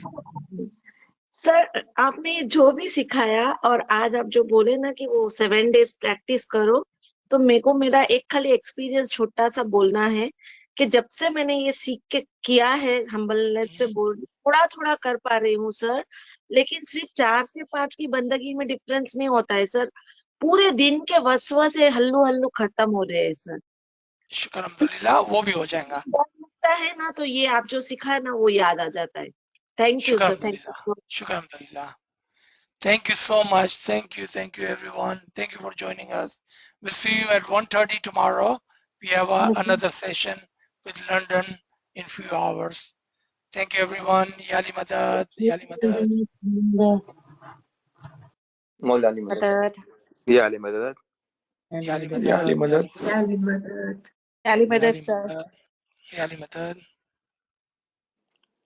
Sir आपने जो भी सिखाया और आज आप जो बोले ना कि वो 7 days प्रैक्टिस करो, तो मेरे को मेरा एक खाली एक्सपीरियंस छोटा सा बोलना है कि जब से मैंने ये सीख के किया है हम्बलनेस से बोल थोड़ा थोड़ा कर पा रही हूँ सर, लेकिन सिर्फ 4 से 5 की बंदगी में डिफरेंस नहीं होता है सर, पूरे दिन के वसवसे हल्लू हल्लू खत्म हो रहे हैं सर। शुक्र अल्हम्दुलिल्लाह, वो भी हो जाएगा. डर लगता है ना तो ये आप जो सिखाया ना वो याद आ जाता है। थैंक यू शुक्र सर, थैंक अल्हम्दुलिल्लाह. यू। शुक्र अल्हम्दुलिल्लाह. Thank you so much. Thank you everyone. Thank you for joining us. We'll see you at 1:30 tomorrow. We have another session with London in few hours. Thank you everyone. Yali Madad, Yali Madad. Maula Ali Madad. Madad. يا لمدد Yali Yeah, Ali Madad, Madad. Yali Madad, Ali Madad, Yali sir. Madad, Yali Madad.